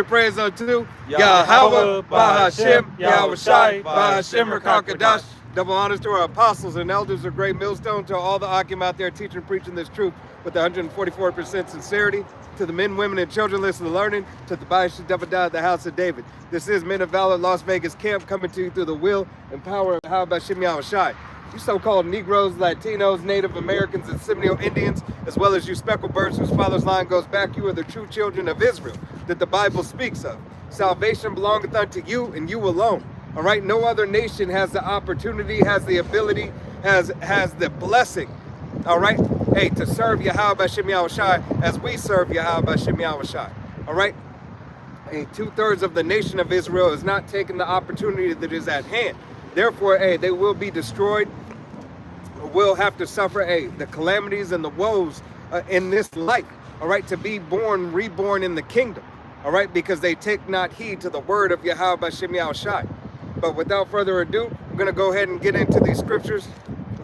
Every praise unto Yahweh, Bahashem, Yahweh Shai, Bahashem, Rakakadash. Double honors to our apostles and elders of Great Millstone, to all the Akim out there teaching and preaching this truth with 144% sincerity, to the men, women, and children listening to learning, to the Ba'ish Devada, the house of David. This is Men of Valor Las Vegas camp, coming to you through the will and power of Yahweh Bahashem Yahweh Shai. You so-called Negroes, Latinos, Native Americans, and Seminole Indians, as well as you speckled birds whose father's line goes back, you are the true children of Israel that the Bible speaks of. Salvation belongeth unto you and you alone. All right, no other nation has the opportunity, has the ability, has the blessing, all right, hey, to serve Yahweh Bahashem Yahweh Shai as we serve Yahweh Bahashem Yahweh Shai, all right? Hey, 2/3 of the nation of Israel is not taking the opportunity that is at hand. Therefore, hey, they will be destroyed, will have to suffer, hey, the calamities and the woes in this life, all right, to be born, reborn in the kingdom, all right, because they take not heed to the word of Yahweh Bahashem Yahweh Shai. But without further ado, I'm going to go ahead and get into these scriptures.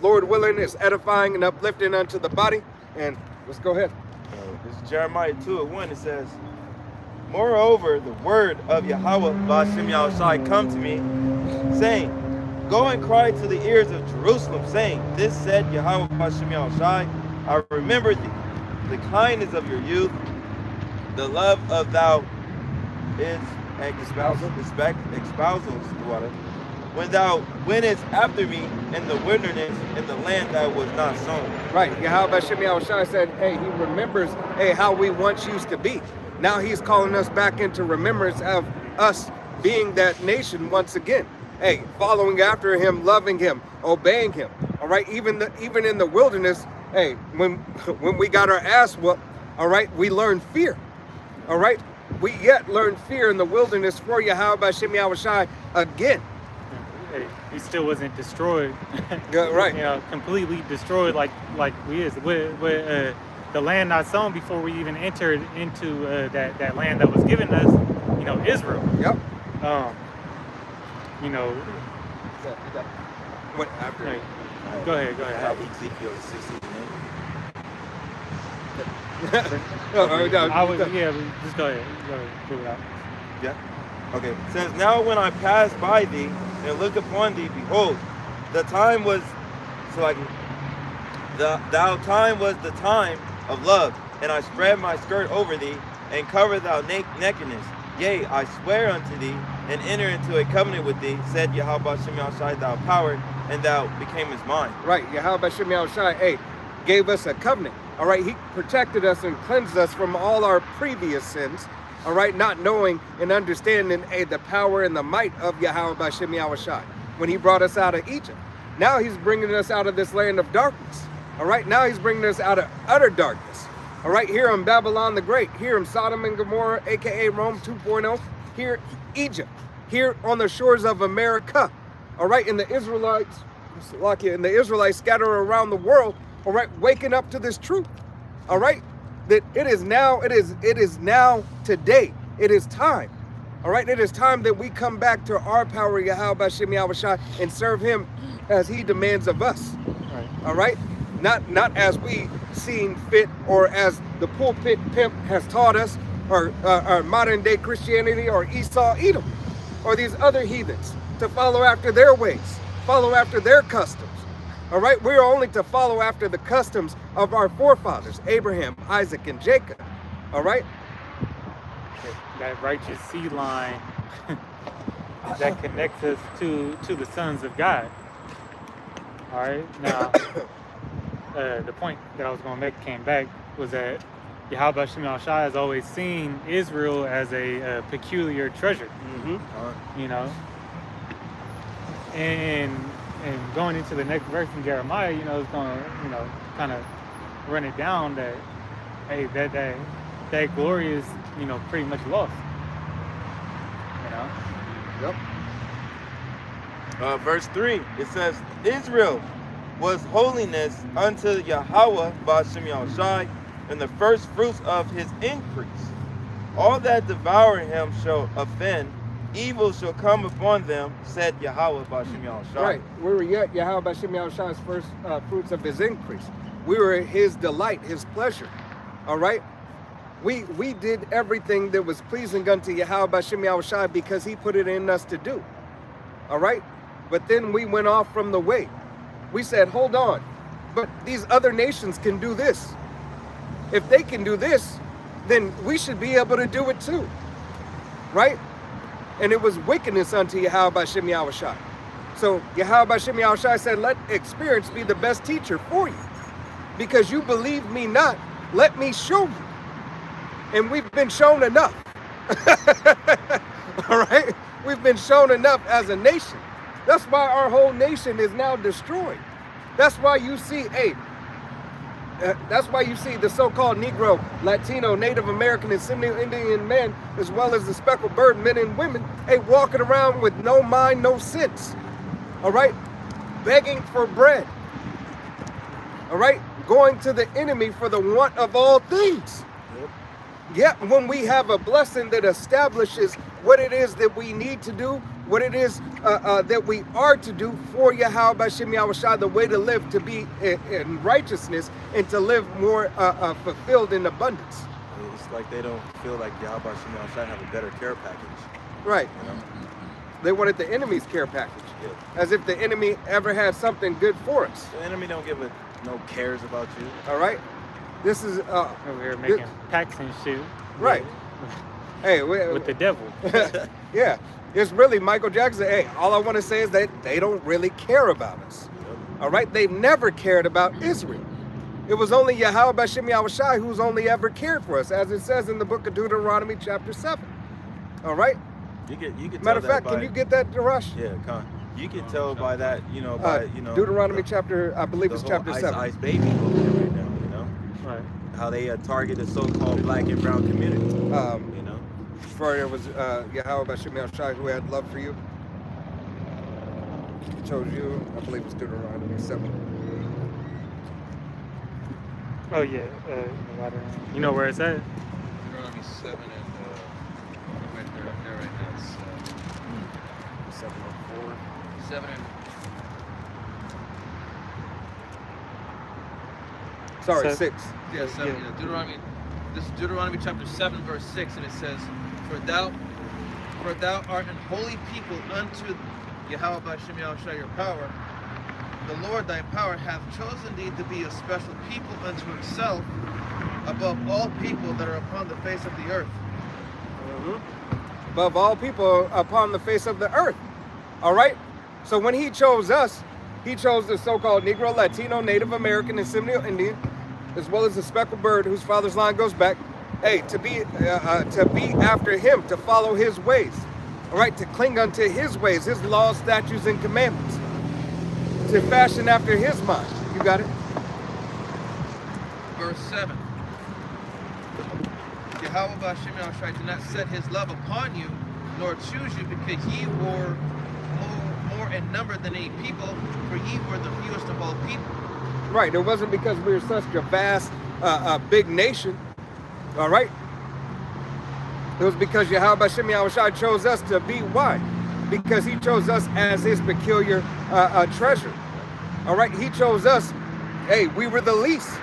Lord willing, is edifying and uplifting unto the body. And let's go ahead. This is Jeremiah 2:1. It says, moreover, the word of Yahweh Bahashem Yahweh Shai come to me, saying, go and cry to the ears of Jerusalem, saying, this said Yahweh Bahashem Yahweh Shai, I remember thee, the kindness of your youth, the love of thou is espousals, when thou wentest after me in the wilderness, in the land that was not sown. Right. Yahweh Bahashem Yahweh Shai said, hey, he remembers, hey, how we once used to be. Now he's calling us back into remembrance of us being that nation once again. Hey, following after him, loving him, obeying him. All right. Even in the wilderness, hey, when we got our ass whooped, all right, we learned fear. All right. We yet learn fear in the wilderness for Yahweh Bahashem Yahweh Shai again. Hey, he still wasn't destroyed. Yeah, right. You know, completely destroyed like we is. With the land not sown before we even entered into that land that was given us, you know, Israel. Yep. You know. What after? Hey, go ahead. Ezekiel 16. Yeah, just go ahead. Pull it out. Yeah. Okay. It says, now when I passed by thee and looked upon thee, behold, the time was time was the time of love, and I spread my skirt over thee and covered thou nakedness. Yea, I swear unto thee and enter into a covenant with thee, said Yahweh Bahashem Yahweh Shai, thou power, and thou becamest mine. Right. Yahweh Bahashem Yahweh Shai, hey, gave us a covenant. All right, he protected us and cleansed us from all our previous sins. All right, not knowing and understanding the power and the might of Yahweh Bahashem Yahweh Shai when he brought us out of Egypt. Now he's bringing us out of this land of darkness. All right, now he's bringing us out of utter darkness. All right, here in Babylon the Great, here in Sodom and Gomorrah, aka Rome 2.0, here Egypt, here on the shores of America. All right, and the Israelites scattered around the world. All right, waking up to this truth. All right, that it is now today. It is time. All right, it is time that we come back to our power, Yahweh Bahashem Yahweh Shai, and serve him as he demands of us. Right. All right, not as we seen fit or as the pulpit pimp has taught us, or modern day Christianity, or Esau, Edom, or these other heathens to follow after their ways, follow after their customs. All right, we are only to follow after the customs of our forefathers, Abraham, Isaac, and Jacob. All right? That righteous seed line that connects us to the sons of God. All right, now, the point that I was going to make came back was that Yahweh Bahashem Yahweh Shai has always seen Israel as a peculiar treasure. Mm-hmm. You know? And going into the next verse in Jeremiah, you know, it's going to, you know, kind of run it down that, hey, that glory is, you know, pretty much lost. You know? Yep. Verse 3, it says, Israel was holiness unto Yahweh Bahashem Yahweh Shai, and the first fruits of his increase. All that devour him shall offend, evil shall come upon them, said Yahweh Bahashem Yahweh Shai. Right. We were yet Yahweh Bahashem Yahweh Shai's first fruits of his increase. We were his delight, his pleasure. All right? We did everything that was pleasing unto Yahweh B'Shem Yahushai because he put it in us to do. All right? But then we went off from the way. We said, hold on, but these other nations can do this. If they can do this, then we should be able to do it too. Right? And it was wickedness unto Yahweh B'Shem Yahushai. So Yahweh B'Shem Yahushai said, let experience be the best teacher for you. Because you believe me not, let me show you. And we've been shown enough. All right? We've been shown enough as a nation. That's why our whole nation is now destroyed. That's why you see, that's why you see the so-called Negro, Latino, Native American, and Semi-Indian men, as well as the speckled bird men and women, walking around with no mind, no sense. All right? Begging for bread. All right? Going to the enemy for the want of all things. Yet when we have a blessing that establishes what it is that we need to do, what it is that we are to do for Yahweh B'Shem Yahushai, the way to live, to be in righteousness and to live more fulfilled in abundance. It's like they don't feel like Yahweh B'Shem Yahushai have a better care package. Right. You know? They wanted the enemy's care package. Yeah. As if the enemy ever had something good for us. The enemy don't give no cares about you. All right? This is... over here making pacts and shit. Right. Hey, with the devil. Yeah. It's really Michael Jackson. Hey, all I want to say is that they don't really care about us. All right? They've never cared about Israel. It was only Yahweh B'Shem Yahushai who's only ever cared for us, as it says in the book of Deuteronomy chapter 7. All right? You can Matter of fact, can you get that, Darash? Yeah, you can tell by that, by Deuteronomy chapter, I believe it's chapter 7. Ice Baby movement right now, Right. How they target the so-called black and brown community. For it was Yahweh B'Shem Yahushai who had love for you. He chose you. I believe it's Deuteronomy 7. Oh yeah. You know where it's at? Deuteronomy 7 and right there right now. It's 7:04. 7 and Sorry, Se- 6. yeah, 7. Yeah. Yeah, Deuteronomy. This is Deuteronomy chapter 7, verse 6, and it says, For thou art an holy people unto Yahweh B'Shem Yahushai your power. The Lord thy power hath chosen thee to be a special people unto himself above all people that are upon the face of the earth. Above all people upon the face of the earth. All right? So when he chose us, he chose the so-called Negro, Latino, Native American, and Semi-Indian, as well as the speckled bird whose father's line goes back, to be after him, to follow his ways. All right? To cling unto his ways, his laws, statutes, and commandments. To fashion after his mind. You got it? Verse 7. Yahweh B'Shem Yahushai did not set his love upon you, nor choose you, because ye were more in number than any people, for ye were the fewest of all people. Right. It wasn't because we were such a vast, big nation. All right? It was because Yahweh B'Shem Yahushai chose us to be. Why? Because he chose us as his peculiar treasure. All right? He chose us. Hey, we were the least.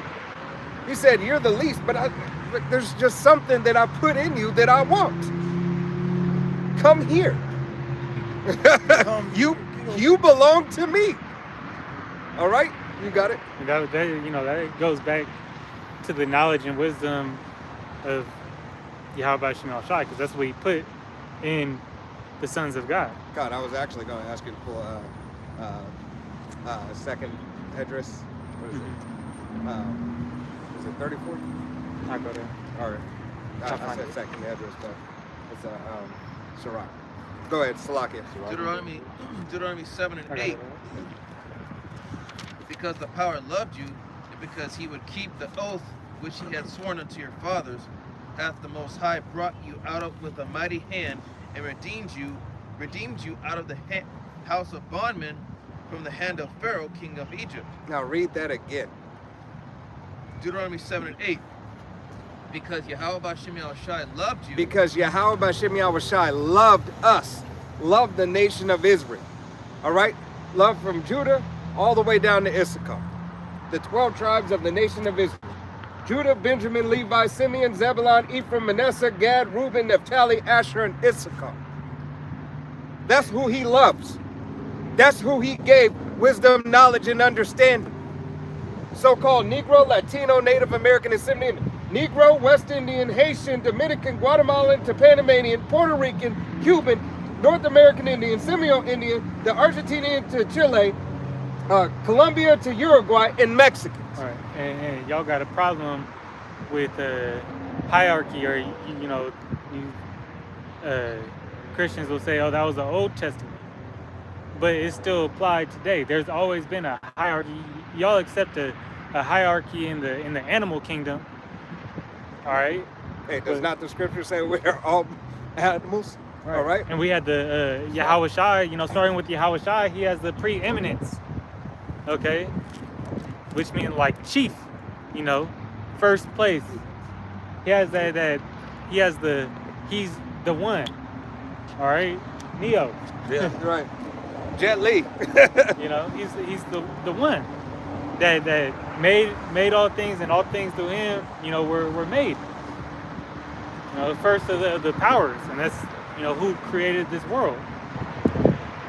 He said, you're the least, but there's just something that I put in you that I want. Come here. You belong to me. All right? You got it? And that goes back to the knowledge and wisdom of Yahweh B'Shem Yahushai, because that's what he put in the sons of God. God, I was actually going to ask you to pull a second address. What is it? 34? I'll go there. All right. I said second address, but it's Sirach. Go ahead, Salakia. Deuteronomy 7 and 8. Because the power loved you, and because he would keep the oath which he had sworn unto your fathers, hath the Most High brought you out with a mighty hand, and redeemed you out of the house of bondmen, from the hand of Pharaoh, king of Egypt. Now read that again. Deuteronomy 7 and 8. Because Yahweh B'Shem Yahushai loved you. Because Yahweh B'Shem Yahushai loved us, loved the nation of Israel. All right? Love from Judah all the way down to Issachar. The 12 tribes of the nation of Israel. Judah, Benjamin, Levi, Simeon, Zebulun, Ephraim, Manasseh, Gad, Reuben, Naphtali, Asher, and Issachar. That's who he loves. That's who he gave wisdom, knowledge, and understanding. So-called Negro, Latino, Native American, and Simeon, Negro, West Indian, Haitian, Dominican, Guatemalan, to Panamanian, Puerto Rican, Cuban, North American Indian, Semio Indian, the Argentinian to Chile, Colombia to Uruguay, and Mexican. All right, and y'all got a problem with hierarchy, or Christians will say, "Oh, that was the Old Testament," but it's still applied today. There's always been a hierarchy. Y'all accept a hierarchy in the animal kingdom. All right. Hey, does not the scripture say we're all animals? Right. All right. And we had the Yahweh Shai, starting with Yahweh Shai, he has the preeminence. Okay. Which means like chief, first place. He has he's the one. All right. Neo. Yeah. Right. Jet Li. He's the one that made all things, and all things through him, were made. The first of the powers, and that's who created this world.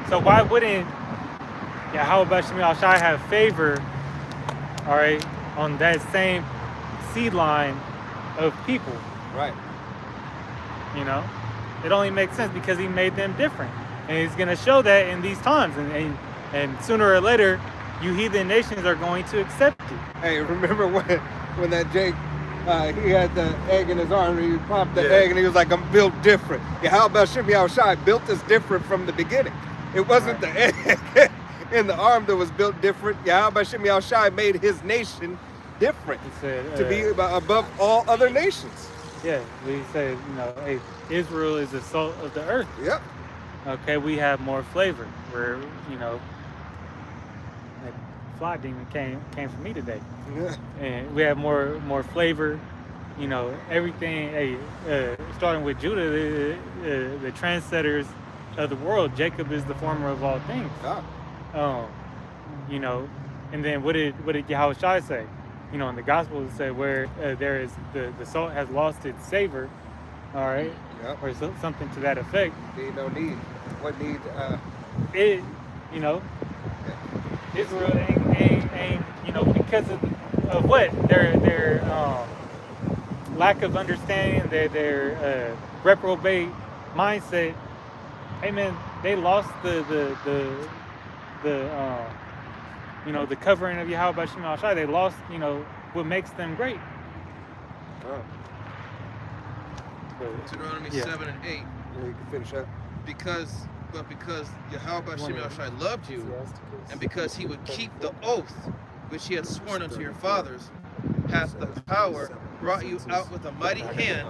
So why wouldn't Yahweh Bashim Al-Shai have favor, all right, on that same seed line of people? Right. It only makes sense because he made them different, and he's going to show that in these times, and sooner or later, you heathen nations are going to accept it. Hey, remember when that Jake, he had the egg in his arm, and he popped the egg, and he was like, "I'm built different." Yeah, how about Shimei Shai built us different from the beginning? It wasn't the egg in the arm that was built different. Yeah, how about Shimei Shai made his nation different, He said, to be above all other nations. Yeah, he said, hey, Israel is the salt of the earth. Yep. Okay, we have more flavor. We're, that fly demon came for me today. Yeah. And we have more flavor, everything. Hey, starting with Judah, the trendsetters of the world. Jacob is the former of all things. Ah. And then what did Yahweh Shai say? In the gospel it said where there is the salt has lost its savor, all right, Yep. or something to that effect. Need no need. What need? Israel ain't because of what their lack of understanding, their reprobate mindset. Hey man, they lost the covering of Yahweh Bashim Al-Shai. They lost, what makes them great. Oh. Deuteronomy Yeah. 7 and 8. Yeah, you can finish up. Because Yahweh Bashim Al-Shai loved you, and because he would keep the oath which he had sworn unto your fathers, hath the power brought you out with a mighty hand,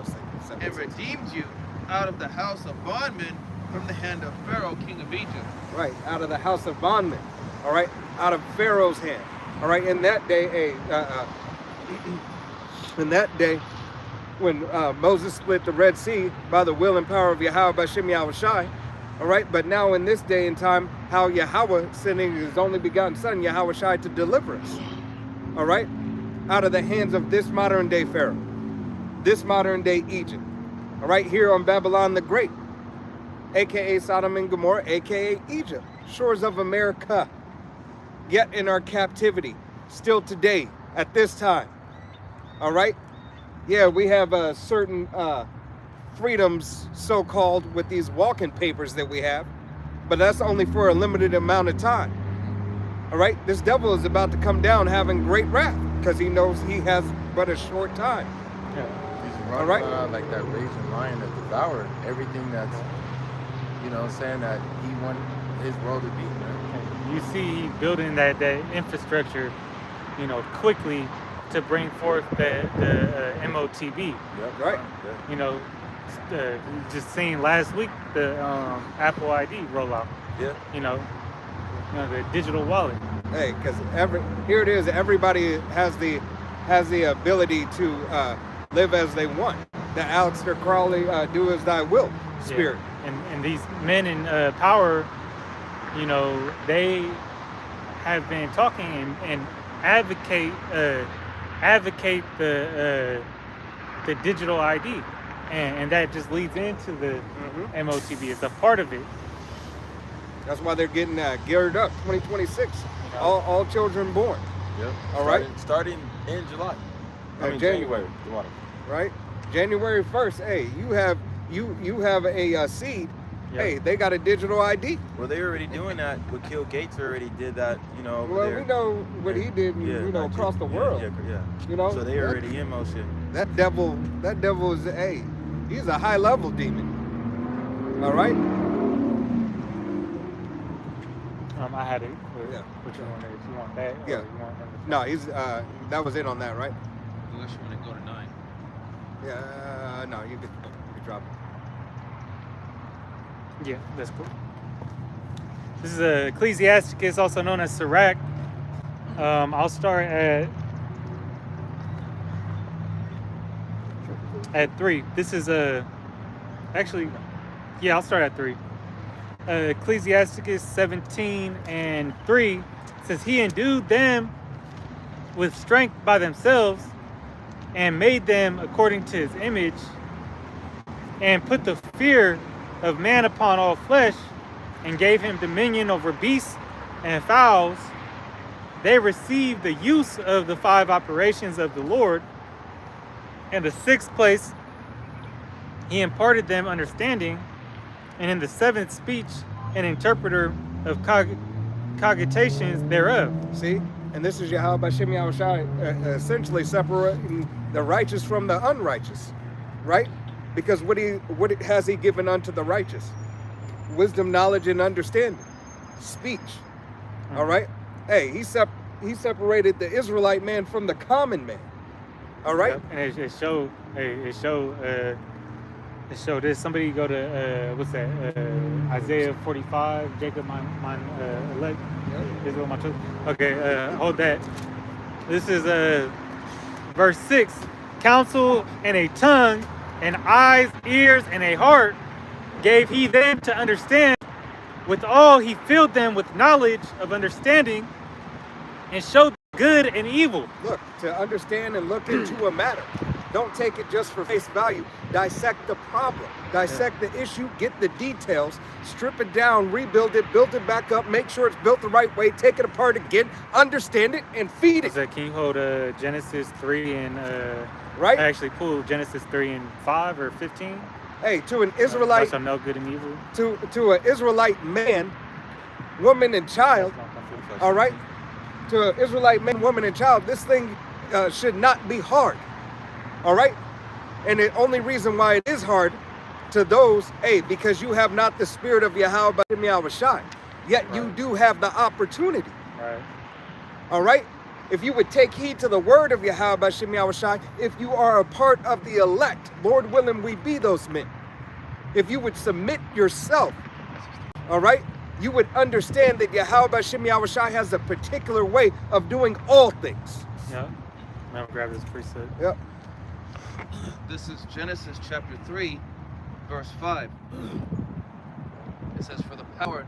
and redeemed you out of the house of bondmen from the hand of Pharaoh, king of Egypt. Right, out of the house of bondmen. All right, out of Pharaoh's hand. All right, in that day, when Moses split the Red Sea by the will and power of Yahweh Bashim Yahweh Shai. All right, but now in this day and time, how Yahweh sending his only begotten son, Yahweh Shai, to deliver us. All right, out of the hands of this modern day Pharaoh, this modern day Egypt. All right, here on Babylon the Great, aka Sodom and Gomorrah, aka Egypt, shores of America, yet in our captivity, still today, at this time. All right, yeah, we have certain freedoms, so-called, with these walking papers that we have, but that's only for a limited amount of time. All right, this devil is about to come down having great wrath because he knows he has but a short time. Yeah. He's running All right. around like that raging lion that devoured everything that's, saying that he wanted his world to be. Man. You see he building that infrastructure, quickly to bring forth the MOTB. Yep. Right. Just seen last week the Apple ID rollout. Yeah. The digital wallet. Hey, because here it is. Everybody has the ability to live as they want. The Aleister Crowley "do as thy will" spirit. Yeah. And these men in power, they have been talking and advocate advocate the digital ID, and that just leads into the MOTB. It's a part of it. That's why they're getting geared up. 2026, all children born. Yep. All right. Starting in July. January. July. Right. January 1st. Hey, you have a seed. Yep. Hey, they got a digital ID. Well, they're already doing that. With Bill Gates already did that. Over Well, there. we know what he did. Across the world. Yeah. So they're already in motion. That devil is he's a high level demon. All right. I had it. Yeah. What you want? If you want that? Yeah. Or you want him to- No, he's that was it on that, right? Unless you want to go to 9. Yeah. No, you could drop it. Yeah, that's cool. This is Ecclesiasticus, also known as Sirach. I'll start at 3. This is actually, yeah, I'll start at 3. Ecclesiasticus 17:3 says, He endued them with strength by themselves and made them according to his image and put the fear of man upon all flesh and gave him dominion over beasts and fowls. They received the use of the 5 operations of the Lord. In the 6th place, he imparted them understanding, and in the 7th speech, an interpreter of cogitations thereof. See, and this is Yahweh B'Shem Yahushai, essentially separating the righteous from the unrighteous, right? Because what has he given unto the righteous? Wisdom, knowledge, and understanding, speech. All right. Hey, he separated the Israelite man from the common man. All right. Yep. And it showed this. Somebody go to what's that? Isaiah 45. Jacob, mine elect. Israel, my chosen. Okay, hold that. This is verse 6. Counsel and a tongue, and eyes, ears, and a heart gave he them to understand. With all he filled them with knowledge of understanding, and showed good and evil. Look, to understand and look into a matter. Don't take it just for face value. Dissect the problem. Dissect the issue. Get the details. Strip it down. Rebuild it. Build it back up. Make sure it's built the right way. Take it apart again. Understand it and feed it. So can you hold Genesis 3 and right? Actually pull Genesis 3 and 5 or 15? Hey, to an Israelite. So know good and evil. To an Israelite man, woman, and child. All right. To an Israelite man, woman, and child, this thing should not be hard. All right. And the only reason why it is hard to those, because you have not the spirit of Yahweh B'Shem Yahushai. Yet you do have the opportunity. Right. All right. If you would take heed to the word of Yahweh B'Shem Yahushai, if you are a part of the elect, Lord willing, we be those men. If you would submit yourself, all right, you would understand that Yahweh B'Shem Yahushai has a particular way of doing all things. Yeah. Now grab this precept. Yep. This is Genesis chapter 3, verse 5. It says, For the power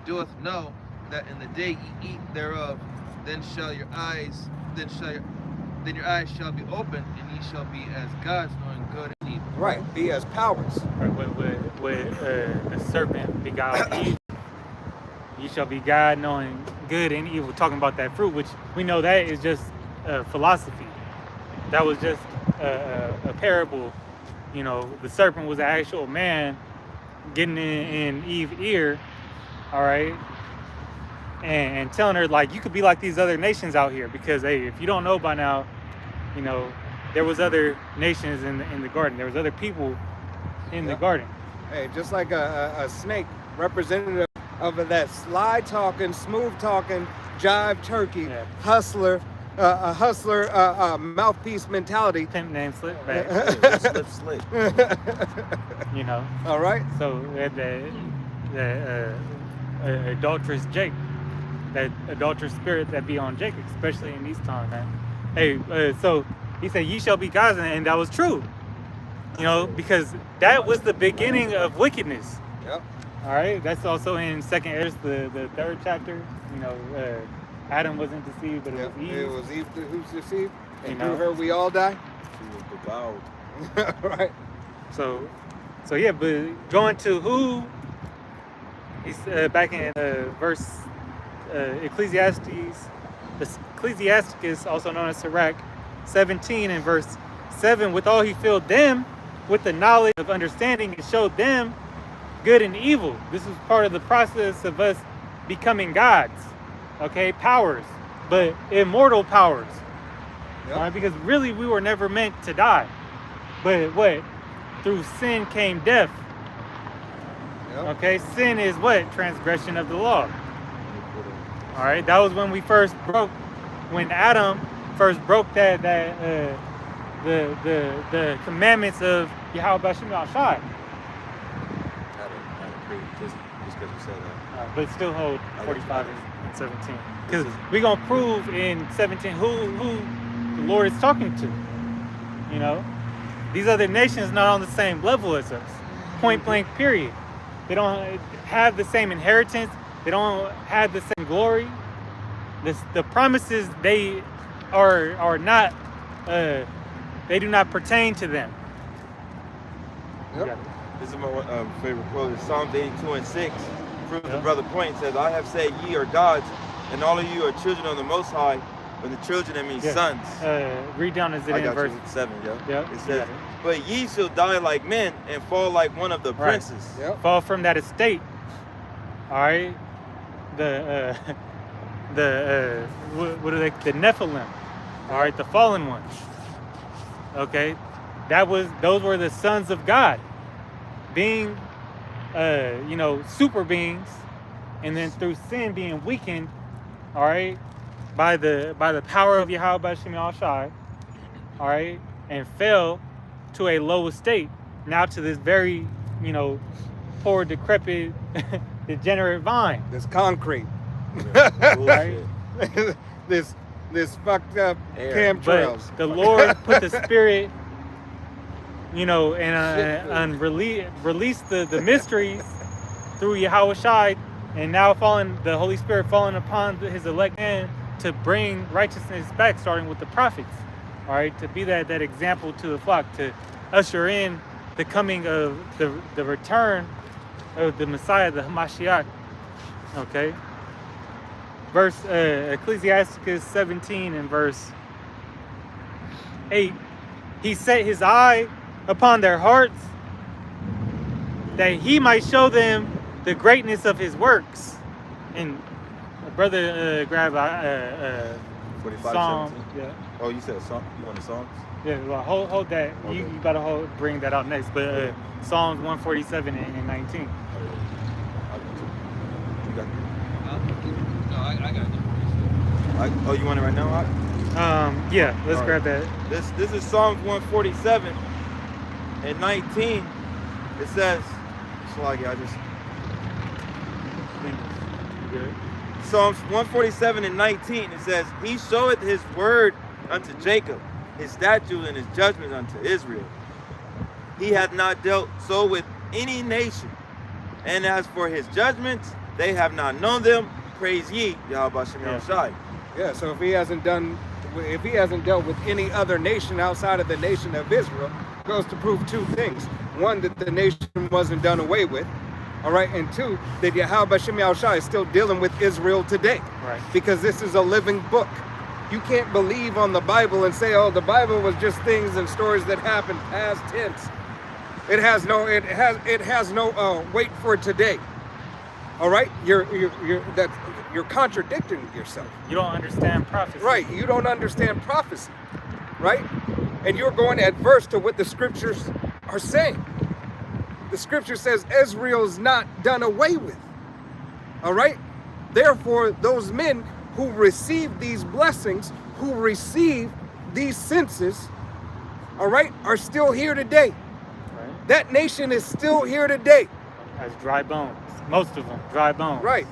doeth know that in the day ye eat thereof, then your eyes shall be opened, and ye shall be as gods, knowing good and evil. Right. He has powers. When the serpent beguiled Eve, ye shall be God, knowing good and evil. Talking about that fruit, which we know that is just philosophy. That was just a parable. You know, the serpent was an actual man getting in Eve's ear, all right, and telling her, like, you could be like these other nations out here, because if you don't know by now, you know, there was other nations in the garden. There was other people in the garden. Hey, just like a snake, representative of that sly talking, smooth talking, jive turkey, hustler, a hustler mouthpiece mentality. Pimp name slip back. Slip. You know. All right. So the adulterous Jake, that adulterous spirit that be on Jake, especially in these times, man. Hey, so he said, "Ye shall be gods," and that was true. You know, because that was the beginning of wickedness. Yep. All right. That's also in 2nd Ezra, the 3rd chapter. You know, Adam wasn't deceived, but it was Eve. It was Eve who's deceived. You And know? through her we all die. She was devoured. Right. So yeah, but going to who, he's back in verse Ecclesiasticus, also known as Sirach, 17 and verse 7, withal he filled them with the knowledge of understanding and showed them good and evil. This is part of the process of us becoming gods, okay, powers, but immortal powers. Yep. All right, because really we were never meant to die. But what? Through sin came death. Yep. Okay, sin is what? Transgression of the law. All right, that was when we first broke, when Adam first broke the commandments of Yahweh Bashim Al-Shai. Just because you said that. But still hold 45 and 17. Because we're going to prove in 17 who the Lord is talking to. You know? These other nations not on the same level as us. Point blank, period. They don't have the same inheritance. They don't have the same glory. The promises, they are not, they do not pertain to them. Yep. This is my favorite quote. It's Psalms 82 and 6. Proves the Yep. brother point. It says, I have said ye are gods, and all of you are children of the Most High. But the children, that means Yeah. sons. Read down, is it I in got verse? you. 7, yeah. Yep. It says, but ye shall die like men and fall like one of the Right. princes. Yep. Fall from that estate. All right. The what are they? The Nephilim. All right, the fallen ones. Okay, those were the sons of God, being, super beings, and then through sin being weakened. All right, by the power of Yahweh Bashim Al-Shai. All right, and fell to a low estate. Now to this very, poor, decrepit, degenerate vine. This concrete. Bullshit. this fucked up Air. chemtrails. But the Lord put the Spirit, and released the mysteries through Yahweh Shai, and now the Holy Spirit falling upon His elect man to bring righteousness back, starting with the prophets. All right, to be that example to the flock, to usher in the coming of the return of the Messiah, the Hamashiach. Okay. Verse Ecclesiasticus 17 and verse 8. He set his eye upon their hearts, that he might show them the greatness of his works. And brother, grab 45, Psalm. 17. Yeah. Oh, you said Psalm? You want the Psalms? Yeah, well, hold that. Okay. You gotta bring that out next. But Psalms 147 and 19. You got No, I got it. oh, you want it right now, Hawk? Yeah, let's All grab right. that. This is Psalms 147 and 19. It says, Slaggy, I just Good. Psalms 147 and 19. It says, He showeth His word unto Jacob, His statutes and His judgments unto Israel. He hath not dealt so with any nation. And as for His judgments, they have not known them. Praise ye, Yahweh Shem Shai. Yeah, so if he hasn't dealt with any other nation outside of the nation of Israel, it goes to prove two things. One, that the nation wasn't done away with. All right, and two, that Yahweh Shem Shai is still dealing with Israel today. Right. Because this is a living book. You can't believe on the Bible and say, oh, the Bible was just things and stories that happened past tense. It has no weight for today. All right, you're contradicting yourself. You don't understand prophecy. Right, you don't understand prophecy, right? And you're going adverse to what the scriptures are saying. The scripture says Israel's not done away with. All right? Therefore, those men who receive these blessings, who receive these senses, all right, are still here today. Right. That nation is still here today. As dry bones. Most of them, dry bones. Right.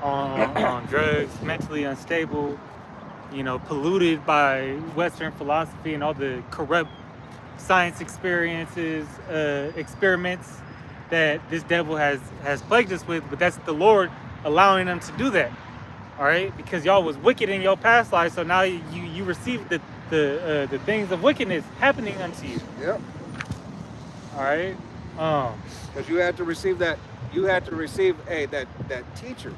On drugs, mentally unstable, polluted by Western philosophy and all the corrupt science experiments that this devil has plagued us with, but that's the Lord allowing them to do that. All right, because y'all was wicked in your past life, so now you receive the things of wickedness happening unto you. Yep. All right. Because you had to receive that. You had to receive that teacher,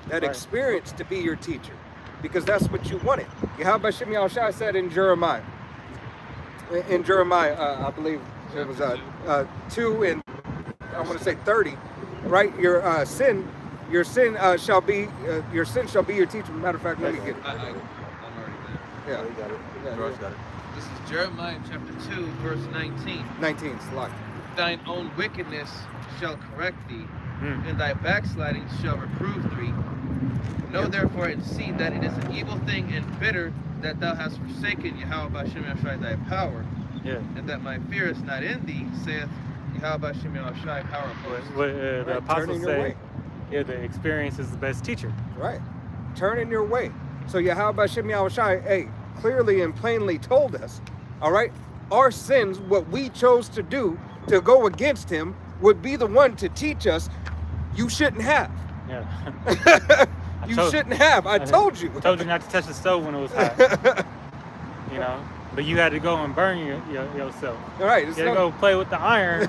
that Right. experience to be your teacher, because that's what you wanted. Yahweh Shem Yahushua said in Jeremiah. In Jeremiah, I believe it was 2 and I want to say 30, right? Your sin shall be your teacher. Matter of fact, let me get it. I'm already there. Yeah, You got it. Yeah, George yeah. got it. This is Jeremiah chapter 2, verse 19. 19 slide. Thine own wickedness shall correct thee, Mm. and thy backsliding shall reprove thee. Know therefore and see that it is an evil thing and bitter that thou hast forsaken Yahweh B'Shem Yahushai thy power, Yeah. and that my fear is not in thee, saith Yahweh B'Shem Yahushai power of hosts. What the Right, apostles turning your say, way. yeah, the experience is the best teacher. Right. Turn in your way. So Yahweh Shem Yahushai, hey, clearly and plainly told us, all right, our sins, what we chose to do to go against him, would be the one to teach us you shouldn't have. Yeah. You told- shouldn't have. I told you. I told you not to touch the stove when it was hot. You know, but you had to go and burn yourself. All right. It's You had to no- go play with the iron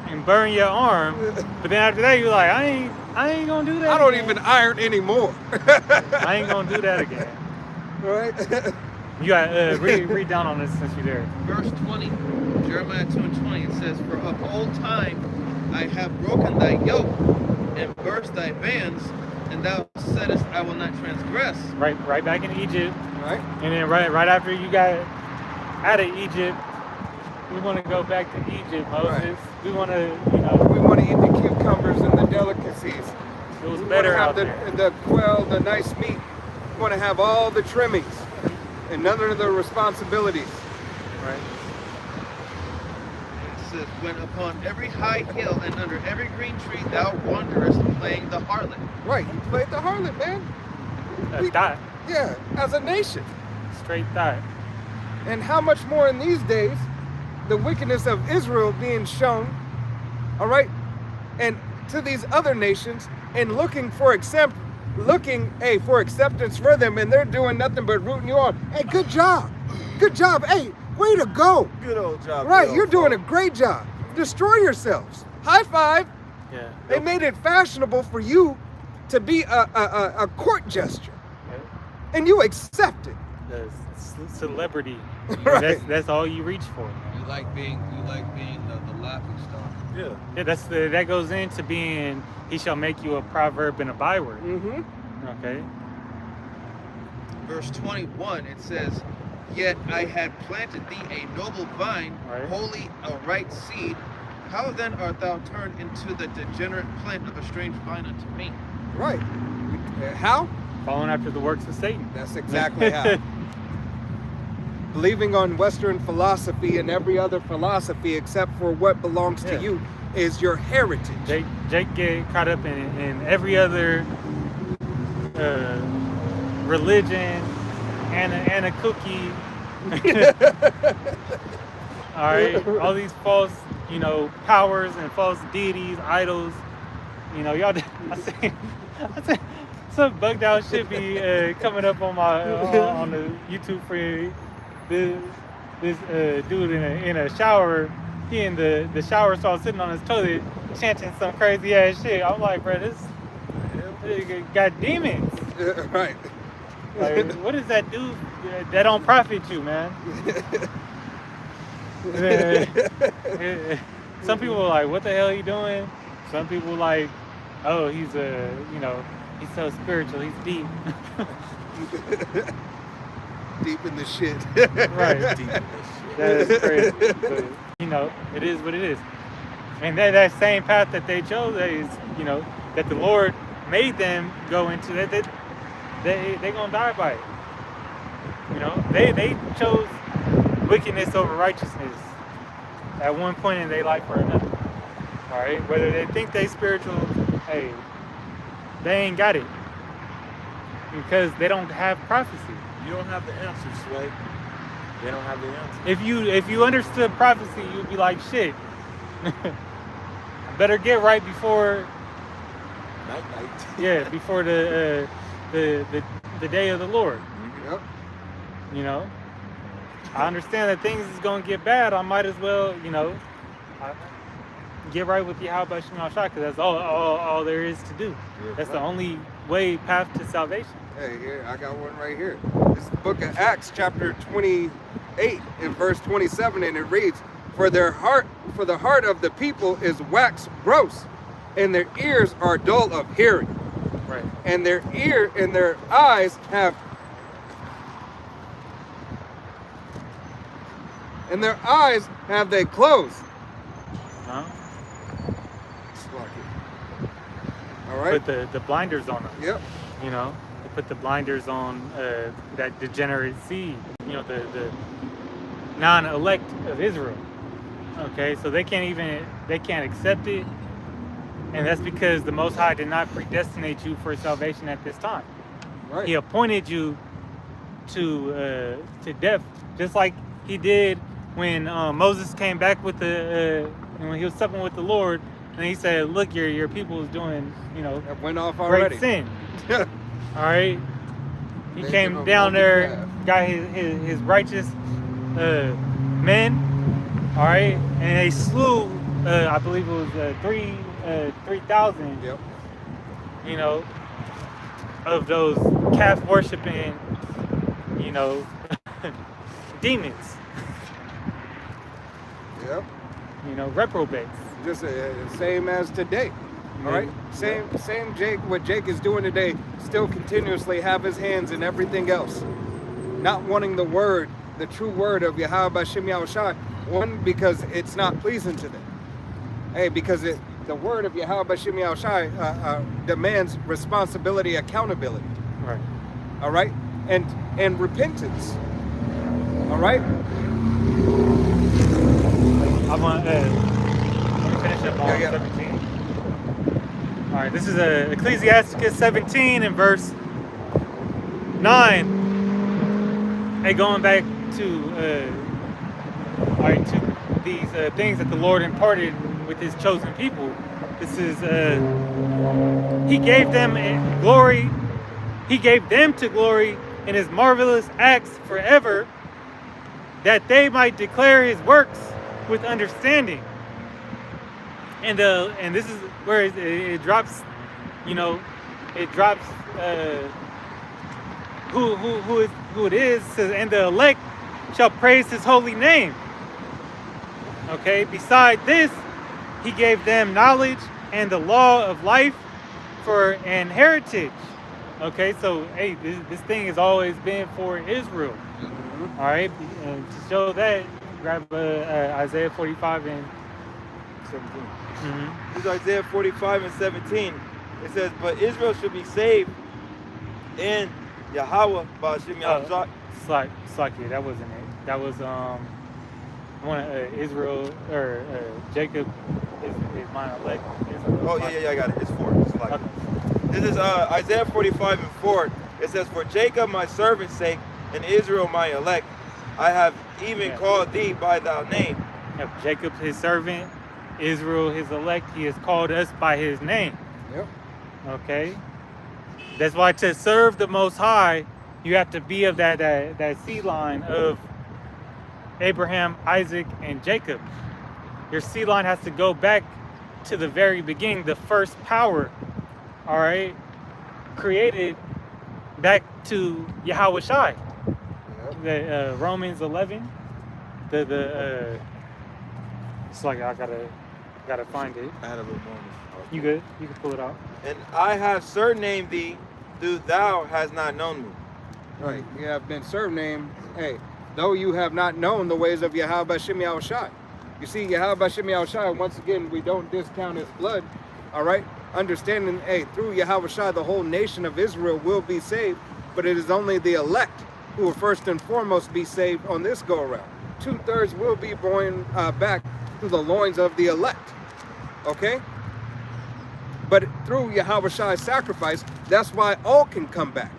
and burn your arm. But then after that, you're like, I ain't gonna do that. I don't again. even iron anymore. I ain't gonna do that again. All right. You got read down on this since you're there. Verse 20, Jeremiah 2 and 20, it says, For of old time I have broken thy yoke and burst thy bands, and thou saidest, I will not transgress. Right back in Egypt, Right. and then right after you got out of Egypt, we want to go back to Egypt, Moses. Right. We want to, you know, We want to eat the cucumbers and the delicacies. it was We better want out to there. have the quail, the nice meat. We want to have all the trimmings and none of the responsibilities. Right. It says, When upon every high hill and under every green tree thou wanderest, playing the harlot. Right. You played the harlot, man. A dot, Yeah, as a nation. straight dot. And how much more in these days, the wickedness of Israel being shown, all right, and to these other nations, and looking for acceptance for them, and they're doing nothing but rooting you on. Hey, good job. Hey, way to go. Good old job. Right, good you're old doing a folk. great job. Destroy yourselves. High five. Yeah. They made it fashionable for you to be a court gesture, and you accept it. The celebrity. Right. That's all you reach for. You like being the laughing stock. Yeah. Yeah, that goes into being. He shall make you a proverb and a byword. Mm-hmm. Okay. Verse 21, it says, Yet I had planted thee a noble vine, Right. wholly a right seed. How then art thou turned into the degenerate plant of a strange vine unto me? Right. How? Following after the works of Satan. That's exactly how. Believing on Western philosophy and every other philosophy except for what belongs to Yeah. you is your heritage. Jake get caught up in every other religion and a cookie. All right, all these false, powers and false deities, idols. Y'all. I say, some bugged out shit be coming up on my on the YouTube for this dude in a shower. He in the shower stall sitting on his toilet chanting some crazy ass shit. I'm like, bro, this got demons. Right. Like, what does that do? That don't profit you, man. Some people are like, what the hell are you doing? Some people like, oh, he's he's so spiritual, he's deep. Deep in the shit. Right. Deep in this shit. That is crazy. But, it is what it is. And that same path that they chose is, that the Lord made them go into, that they gonna die by it. They chose wickedness over righteousness at one point in their life or another. All right, whether they think they spiritual, hey, they ain't got it because they don't have prophecy. You don't have the answer, Sway. They don't have the answer. If you understood prophecy, you'd be like, shit. Better get right before Night. before the the day of the Lord. Yep. You know, I understand that things is gonna get bad. I might as well, you know, get right with Yahweh Shem Shai, because that's all there is to do. That's the only path to salvation. Hey, here, I got one right here. This is the book of Acts, chapter 28, and verse 27, and it reads, For the heart of the people is waxed gross, and their ears are dull of hearing. Right. And their eyes have they closed. Huh? All right. Put the blinders on them. Yep. You know, they put the blinders on that degenerate seed. You know, the non-elect of Israel. Okay, so they can't accept it, and that's because the Most High did not predestinate you for salvation at this time. Right. He appointed you to death, just like He did when Moses came back with when he was supping with the Lord, and He said, "Look, your people is doing, you know, that went off already. Great sin." All right, He They came did a down there, multi-path. got his righteous men. All right, and they slew, I believe it was 3,000. Yep. You know, of those calf worshiping, you know, demons. Yep. You know, reprobates. Just same as today. All right. Same. Jake. What Jake is doing today, still continuously have his hands in everything else, not wanting the word, the true word of Yahweh Shem Yahushai. One, because it's not pleasing to them. Hey, because the word of Yahweh Shem Yahushai demands responsibility, accountability. Right. All right, and repentance. All right. I want to finish up on 17. All right, this is Ecclesiasticus 17 and verse 9. Hey, going back to to these things that the Lord imparted with His chosen people. This is He gave them glory. He gave them to glory in His marvelous acts forever, that they might declare His works with understanding. And this is where it drops. You know, it drops who it is. Says, and the elect shall praise His holy name. Okay, beside this, He gave them knowledge and the law of life for an heritage. Okay, so hey, this thing has always been for Israel. Mm-hmm. All right, and to show that, grab Isaiah 45 and 17. Mm-hmm. This is Isaiah 45 and 17. It says, But Israel should be saved in Yahweh Ba'ashem Yahushua. Slakia, that wasn't it. That was Israel, or Jacob is my elect. Oh, yeah, I got it. It's 4. It's like, Okay. This is Isaiah 45 and 4. It says, For Jacob my servant's sake, and Israel my elect, I have even called thee by thy name. Yep, Jacob his servant, Israel his elect, He has called us by His name. Yep. Okay? That's why to serve the Most High, you have to be of that seed line of Abraham, Isaac, and Jacob. Your seed line has to go back to the very beginning, the first power, all right, created back to Yahweh Shai. Yep. The Romans 11, it's like I gotta find it. I had a little moment. You good? You can pull it out. And I have surnamed thee, though thou hast not known me. Right. You have been surnamed. Hey, though you have not known the ways of Yahweh Shem Yahushai. You see, Yahweh Shem Yahushai, once again, we don't discount His blood. All right. Understanding, hey, through Yahweh Shai, the whole nation of Israel will be saved, but it is only the elect who will first and foremost be saved on this go around. 2/3 will be born back through the loins of the elect. Okay. But through Yahweh Shai's sacrifice, that's why all can come back.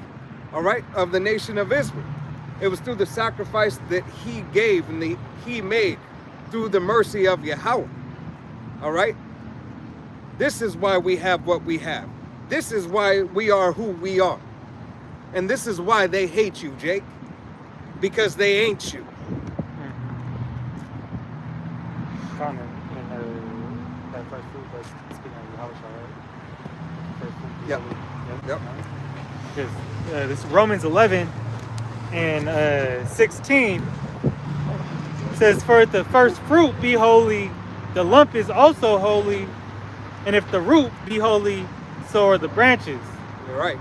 All right, of the nation of Israel. It was through the sacrifice that He gave and He made through the mercy of Yahweh. All right. This is why we have what we have. This is why we are who we are. And this is why they hate you, Jake. Because they ain't you. Found in that first fruit, but speaking of Yahushua, right? First fruit. Yep. Yep. Because this is Romans 11 and 16 says, "For if the first fruit be holy, the lump is also holy, and if the root be holy, so are the branches." You're right.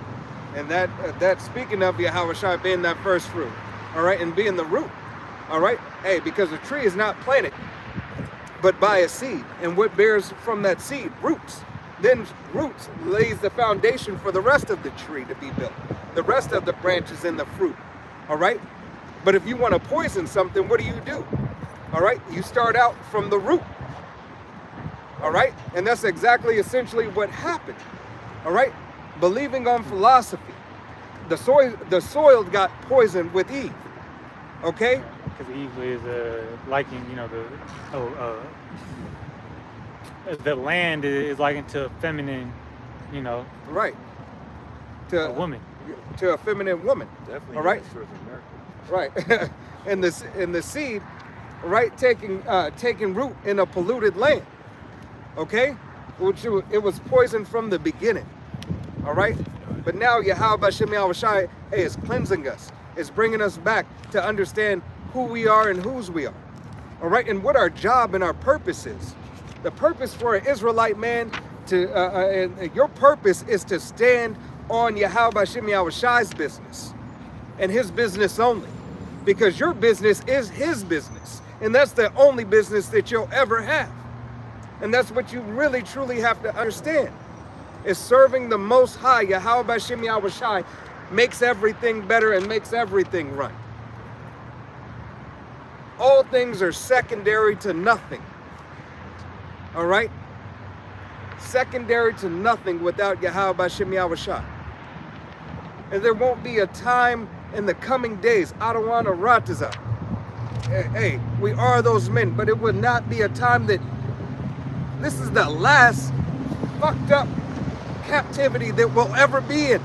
And that speaking of Yahushua being that first fruit, all right, and being the root, all right? Hey, because a tree is not planted, but by a seed. And what bears from that seed? Roots. Then roots lays the foundation for the rest of the tree to be built. The rest of the branches and the fruit, all right? But if you want to poison something, what do? All right? You start out from the root, all right? And that's exactly essentially what happened, all right? Believing on philosophy, the soil got poisoned with Eve, okay? Because Eve is liking, the land is likened to a feminine, Right. a woman. To a feminine woman. Definitely. All right. Right. and the seed, right, taking root in a polluted land. Okay? It was poisoned from the beginning. All right? But now Yahweh Shem Yahushai is cleansing us. It's bringing us back to understand who we are and whose we are. All right? And what our job and our purpose is. The purpose for an Israelite man and your purpose is to stand on Yahweh Shem Yahushai's business and his business only, because your business is his business, and that's the only business that you'll ever have. And that's what you really truly have to understand, is serving the Most High. Yahweh Shem Yahushai makes everything better and makes everything run. All things are secondary to nothing. All right? Secondary to nothing without Yahweh Shem Yahushai. And there won't be a time in the coming days, Adawana Rataza. Hey, we are those men, but it would not be a time that this is the last fucked up captivity that we'll ever be in.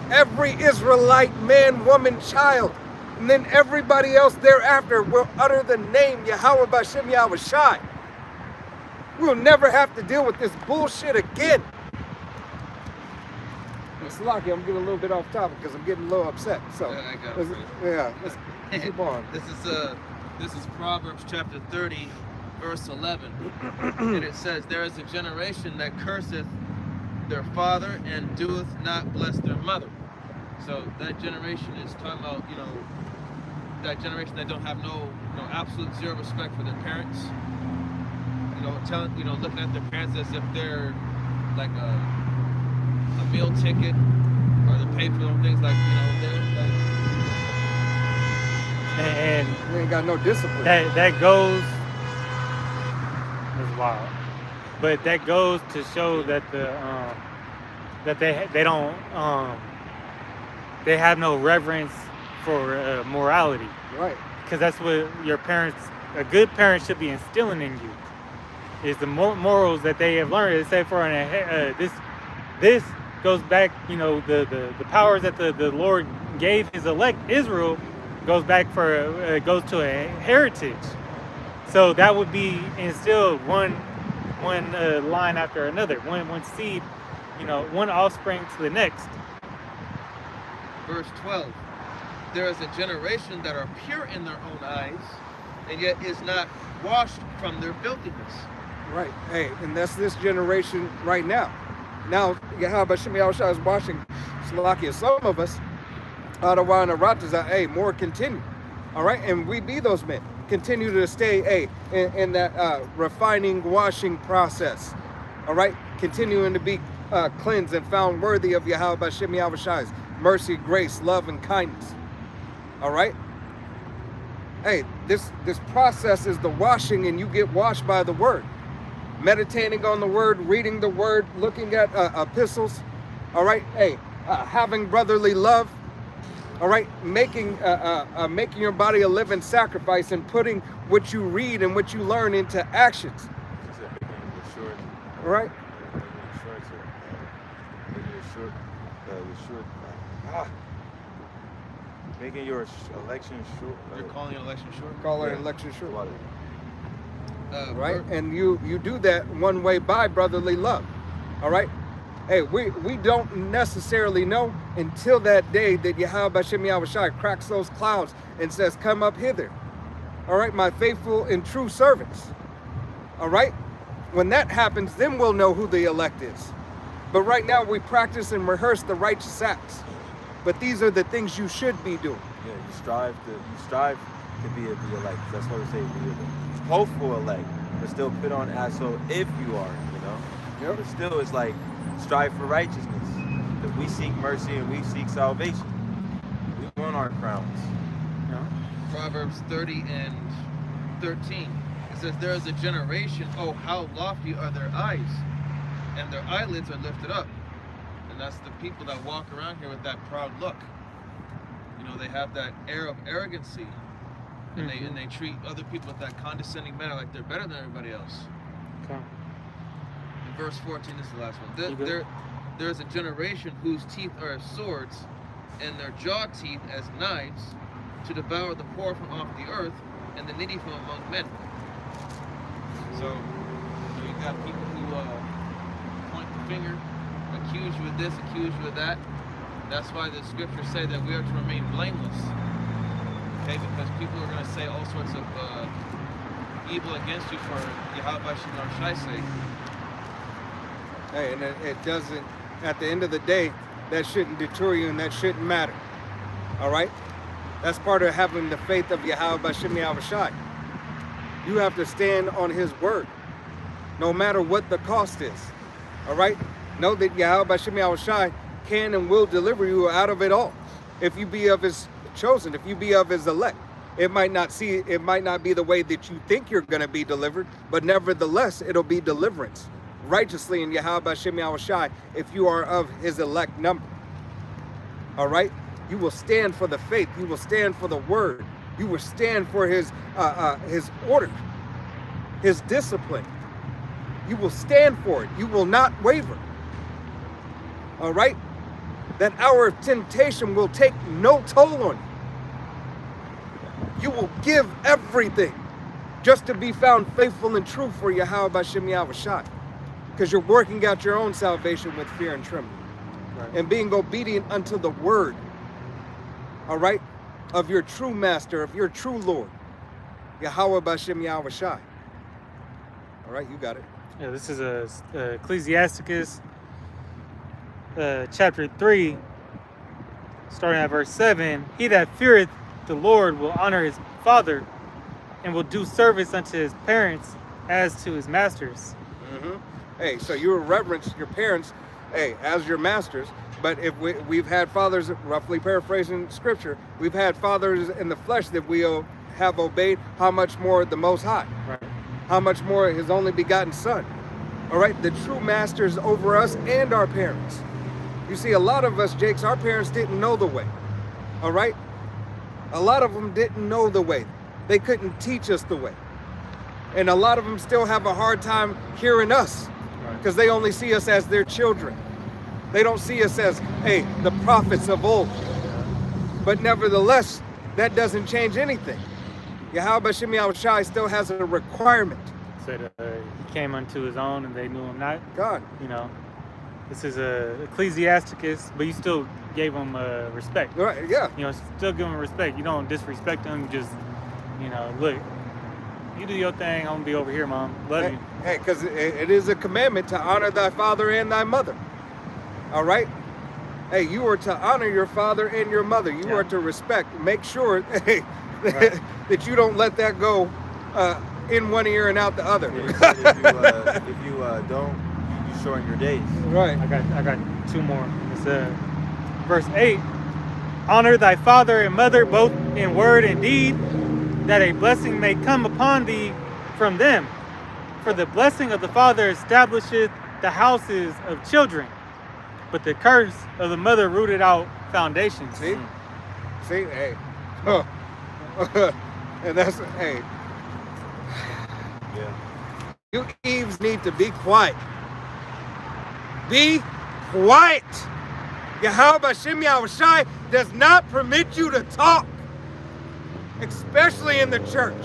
Every Israelite man, woman, child, and then everybody else thereafter will utter the name Yahweh Shem Yahushai. We'll never have to deal with this bullshit again. It's lucky I'm getting a little bit off topic because I'm getting a little upset. So I got let's keep on. This is Proverbs chapter 30, verse 11. And it says, "There is a generation that curseth their father and doeth not bless their mother." So that generation is talking about, that generation that don't have no absolute zero respect for their parents. Looking at their parents as if they're like a meal ticket, or to pay for them things like, And We ain't got no discipline. that goes, it's wild, but that goes to show that they don't they have no reverence for morality. Right. Because that's what a good parent should be instilling in you, is the morals that they have learned. They say this goes back, the powers that the Lord gave his elect Israel goes to a heritage. So that would be instilled one line after another, one seed, one offspring to the next. Verse 12, "There is a generation that are pure in their own eyes, and yet is not washed from their filthiness." Right. Hey, and that's this generation right now. Now, Yahweh Shem Yahushua is washing Slovakia. Some of us, Adawana Rataza, more continue. All right? And we be those men. Continue to stay, in that refining, washing process. All right? Continuing to be cleansed and found worthy of Yahweh Shem Yahushua's mercy, grace, love, and kindness. All right? Hey, this process is the washing, and you get washed by the word. Meditating on the word, reading the word, looking at epistles. All right? Hey, having brotherly love. All right? Making your body a living sacrifice and putting what you read and what you learn into actions. All right? Making your election sure. You're calling an election sure. Call it Yeah. election sure. Right? Right? And you do that one way by brotherly love. All right? Hey, we don't necessarily know until that day that Yahweh Bashem Yahushai cracks those clouds and says, come up hither. All right, my faithful and true servants. All right? When that happens, then we'll know who the elect is. But right now we practice and rehearse the righteous acts. But these are the things you should be doing. Yeah, you strive to be of the elect. That's what we say, be the hopeful elect, but still put on as so if you are, you know. Yep. But still, it's like strive for righteousness. That we seek mercy and we seek salvation. We want our crowns. Yeah. Proverbs 30 and 13. It says, there is a generation, oh, how lofty are their eyes, and their eyelids are lifted up. And that's the people that walk around here with that proud look. You know, they have that air of arrogancy, and they treat other people with that condescending manner like they're better than everybody else. Okay. In verse 14, this is the last one. There's a generation whose teeth are as swords, and their jaw teeth as knives, to devour the poor from off the earth, and the needy from among men. So, you got people who point the finger, accuse you of this, accuse you of that. That's why the scriptures say that we are to remain blameless. Okay, because people are going to say all sorts of evil against you for Yahweh Shem Shai's sake. Hey, and it doesn't, at the end of the day, that shouldn't deter you and that shouldn't matter. All right? That's part of having the faith of Yahweh Bashem Yahushai. You have to stand on his word, no matter what the cost is. All right? Know that Yahweh Bashem Yahushai can and will deliver you out of it all. If you be of his chosen, if you be of his elect. It might not be the way that you think you're going to be delivered, but nevertheless, it'll be deliverance righteously in Yahweh Bashem Yahushai if you are of his elect number. All right? You will stand for the faith. You will stand for the word. You will stand for his order, his discipline. You will stand for it. You will not waver. All right? That hour of temptation will take no toll on you. You will give everything just to be found faithful and true for Yahweh Bashem Yahushai. Because you're working out your own salvation with fear and trembling. Right. And being obedient unto the word. All right? Of your true master, of your true Lord. Yahweh Bashem Yahushai. All right, you got it. Yeah, this is Ecclesiasticus chapter 3, starting at verse 7. He that feareth the Lord will honor his father and will do service unto his parents as to his masters. Hey, so you reverence your parents, hey, as your masters. But if we've had fathers, roughly paraphrasing scripture, we've had fathers in the flesh that we have obeyed, how much more the Most High? Right. How much more his only begotten Son? All right, the true masters over us and our parents. You see, a lot of us, Jakes, our parents didn't know the way. All right? A lot of them didn't know the way. They couldn't teach us the way. And a lot of them still have a hard time hearing us because they only see us as their children. They don't see us as, hey, the prophets of old. But nevertheless, that doesn't change anything. Yahweh Bashem Yahushai still has a requirement. Said he came unto his own and they knew him not. God. You know, this is Ecclesiasticus, but you still gave him respect. Right, yeah. You know, still give him respect. You don't disrespect him. You just, you know, look, you do your thing. I'm gonna be over here, Mom. Love you. Hey, because it is a commandment to honor thy father and thy mother. All right? Hey, you are to honor your father and your mother. You are to respect. Make sure hey, that you don't let that go in one ear and out the other. Yeah, if you don't, you shorten your days. Right. I got two more. It's verse 8. Honor thy father and mother both in word and deed, that a blessing may come upon thee from them. For the blessing of the father establisheth the houses of children, but the curse of the mother rooted out foundations. See? See? Hey. And that's, hey. Yeah. You Eves need to be quiet. Be quiet. Yahweh Bashem Yahushai does not permit you to talk, especially in the church,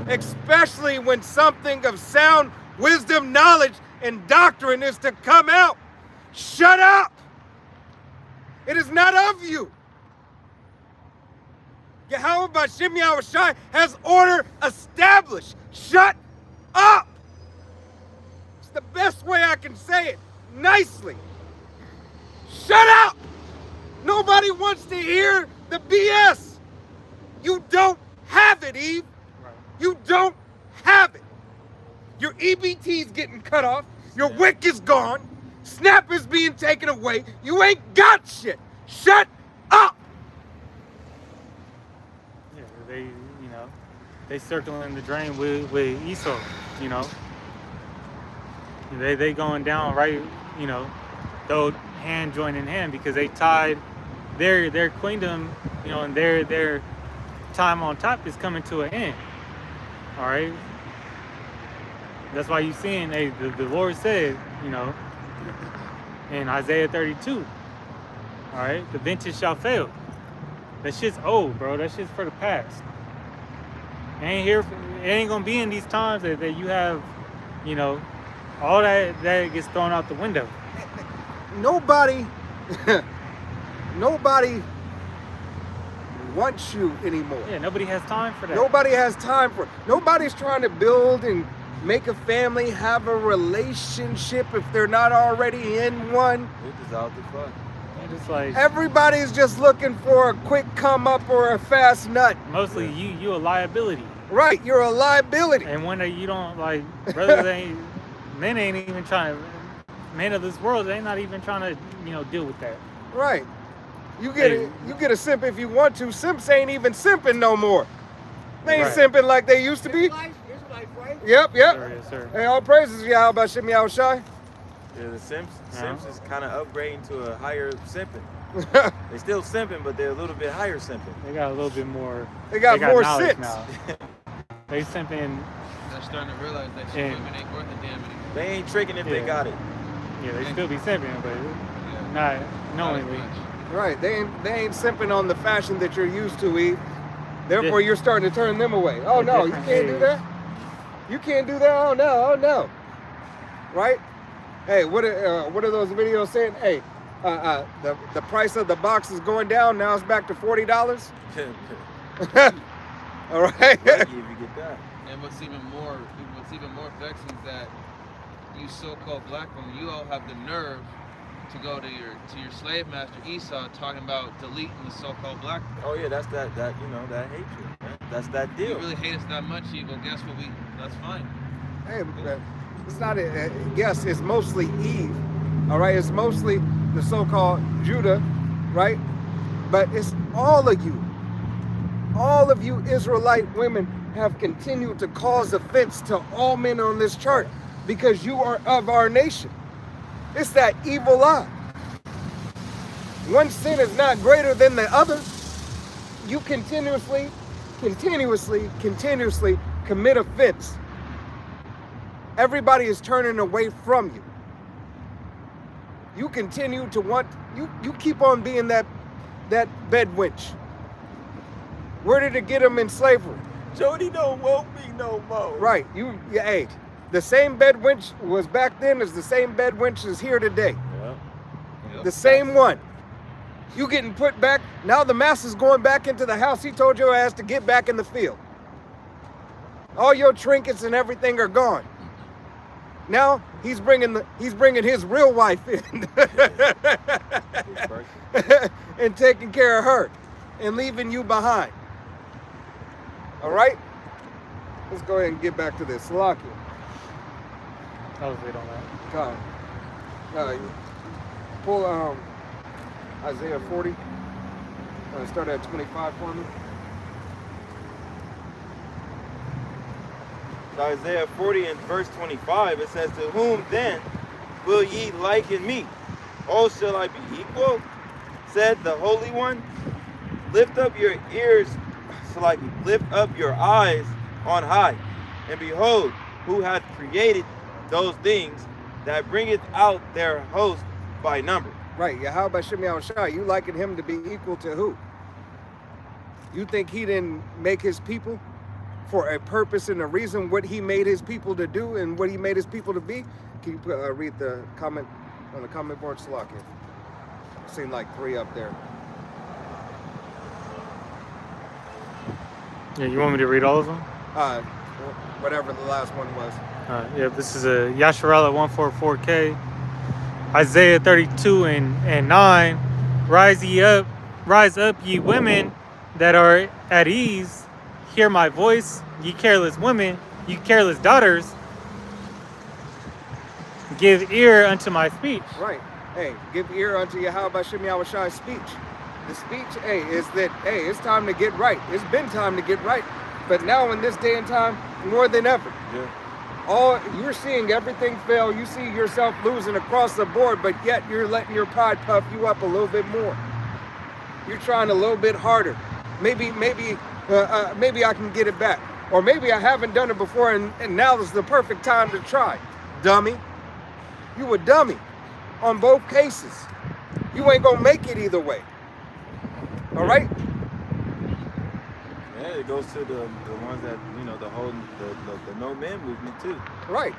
especially when something of sound wisdom, knowledge, and doctrine is to come out. Shut up! It is not of you. Yahweh Bashem Yahushai has order established. Shut up! It's the best way I can say it, nicely. Shut up! Nobody wants to hear the BS. You don't have it, Eve. Right. You don't have it. Your EBT's getting cut off. Your wick is gone. Snap is being taken away. You ain't got shit. Shut up! Yeah, they circling the drain with Esau, They going down right, though hand joined in hand because they tied their queendom, and their time on top is coming to an end. All right. That's why you seeing the Lord said, in Isaiah 32. All right, the vintage shall fail. That shit's old, bro. That shit's for the past. It ain't gonna be in these times that you have, all that gets thrown out the window. Nobody wants you anymore. Yeah, nobody has time for that. Nobody has time for it. Nobody's trying to build and make a family, have a relationship if they're not already in one. It is out the fuck. Just like everybody's just looking for a quick come up or a fast nut. Mostly you a liability. Right, you're a liability. And when you don't brothers men ain't even trying. Men of this world, they're not even trying to deal with that. Right. You get a simp if you want to. Simps ain't even simping no more. They ain't simping like they used to be. Israelites, right? Yep. Yes, sir. Hey, all praises, Yahweh Bashem Yahushai. Yeah, the Simps is kind of upgrading to a higher simping. They still simping, but they're a little bit higher simping. They got a little bit more. They got more knowledge sense. now. They simping. They're starting to realize that shit women ain't worth a damn anymore. They ain't tricking if they got it. Yeah, they still be simping, but Yeah. not knowingly. Right. They ain't simping on the fashion that you're used to, Eve. Therefore, you're starting to turn them away. Oh no, you can't do that. You can't do that. Oh no. Right? Hey, what are those videos saying? Hey, the price of the box is going down. Now it's back to $40. All right. If you get that. And what's even more vexing is that you so-called black women, you all have the nerve to go to your slave master Esau talking about deleting the so-called black. Oh yeah, that's that hatred. That's that deal. You really hate us that much, you go, guess what, that's fine. Hey, it's not yes, it's mostly Eve. All right, it's mostly the so-called Judah, right? But it's all of you. All of you Israelite women have continued to cause offense to all men on this chart because you are of our nation. It's that evil eye. One sin is not greater than the other. You continuously commit offense. Everybody is turning away from you. You continue to want, you keep on being that bed wench. Where did it get them in slavery? Jody don't want me no more. Right, hey, the same bed wench was back then as the same bed wench is here today. Yeah. The same one. You getting put back, now the master's going back into the house. He told your ass to get back in the field. All your trinkets and everything are gone. Now he's bringing his real wife in and taking care of her and leaving you behind. All right? Let's go ahead and get back to this. Salakia. I was late on that. God. Pull Isaiah 40. Start at 25 for me. So Isaiah 40 and verse 25, it says, "To whom then will ye liken me? Oh, shall I be equal? Said the Holy One. Lift up your ears, lift up your eyes on high, and behold, who hath created those things that bringeth out their host by number." Right, Yahweh Shem Yahushai, you liken him to be equal to who? You think he didn't make his people for a purpose and a reason, what he made his people to do and what he made his people to be? Can you read the comment on the comment board, Salakia? Seemed like 3 up there. Yeah, you want me to read all of them? Whatever the last one was. Yeah, this is a Yasharala 144K. Isaiah 32 and 9. Rise up, ye women that are at ease. Hear my voice, ye careless women, ye careless daughters. Give ear unto my speech. Right. Hey, give ear unto Yahweh Shem Yahushai's speech. The speech, is that, it's time to get right. It's been time to get right. But now in this day and time, more than ever. Yeah. You're seeing everything fail. You see yourself losing across the board, but yet you're letting your pride puff you up a little bit more. You're trying a little bit harder. Maybe I can get it back. Or maybe I haven't done it before and now is the perfect time to try. Dummy. You a dummy on both cases. You ain't gonna make it either way. All right? Yeah, it goes to the ones that, the whole the no man movement too. Right.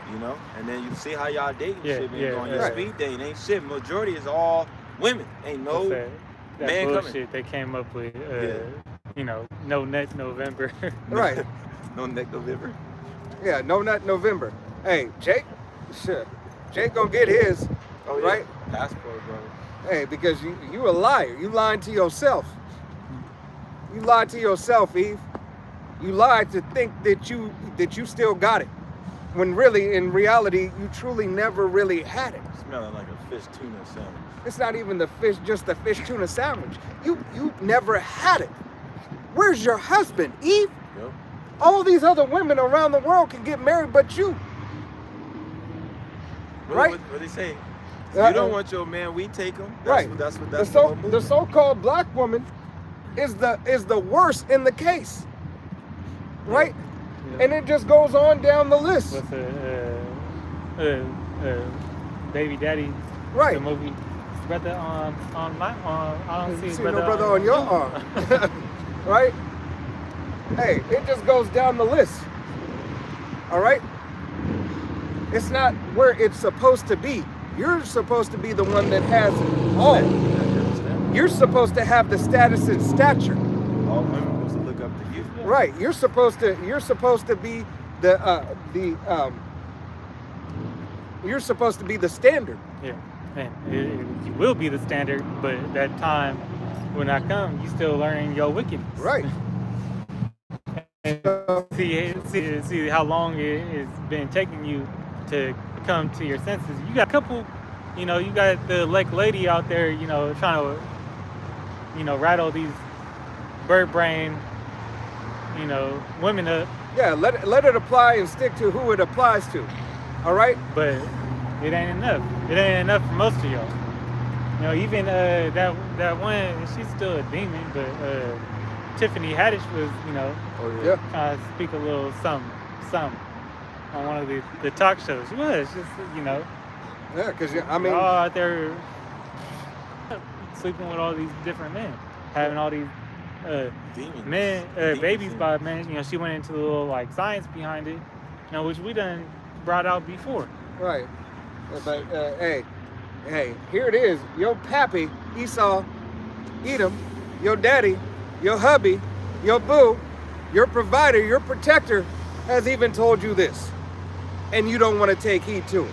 And then you see how y'all dating shit, man. Yeah, Going your right. speed dating ain't shit. Majority is all women. Ain't no that man bullshit coming. they came up with. No neck November. Right. No neck November. Yeah, no nut November. Hey, Jake, shit. Jake gonna get his, Oh, yeah. right? Passport, bro. Hey, because you a liar. You lying to yourself. You lied to yourself, Eve. You lied to think that you still got it. When really, in reality, you truly never really had it. Smelling like a fish tuna sandwich. It's not even just the fish tuna sandwich. You never had it. Where's your husband, Eve? Yep. All these other women around the world can get married, but you. Right? What they say? Uh-oh. You don't want your man, we take him. Right. That's The so-called black woman is the worst in the case. Right? Yeah. And it just goes on down the list. With Baby Daddy, Right. the movie. Brother on my arm. I don't see, See no brother on your arm. Right? Hey, it just goes down the list. All right? It's not where it's supposed to be. You're supposed to be the one that has all. You're supposed to have the status and stature. All women supposed to look up to you. Right. You're supposed to be you're supposed to be the standard. Yeah, and you will be the standard, but that time when I come, you still learning your wickedness. Right. And see how long it's been taking you to come to your senses. You got a couple, you got the lady out there, trying to, rattle these bird brain, women up. Yeah, let it apply and stick to who it applies to. All right? But it ain't enough. It ain't enough for most of y'all. Even that one, she's still a demon, but Tiffany Haddish was, Yeah. trying to speak a little something on one of the talk shows. She was just, Yeah, because I mean, all out there sleeping with all these different men, having all these Demons. men, Demons, babies yeah. by men. She went into the little science behind it, which we done brought out before. right. But hey, here it is. Your pappy, Esau, Edom, your daddy, your hubby, your boo, your provider, your protector has even told you this. And you don't want to take heed to it.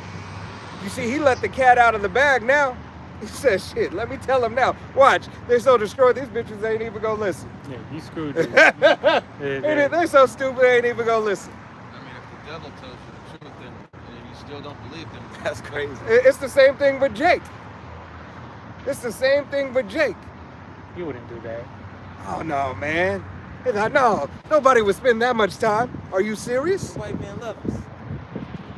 You see, he let the cat out of the bag now. He says, shit, let me tell him now. Watch, they so destroyed, these bitches ain't even gonna listen. Yeah, you screwed it. They so stupid, they ain't even gonna listen. I mean, if the devil tells you the truth and you still don't believe them, That's crazy. It's the same thing with Jake. It's the same thing with Jake. You wouldn't do that. Oh, no, man. No, nobody would spend that much time. Are you serious? White man love us.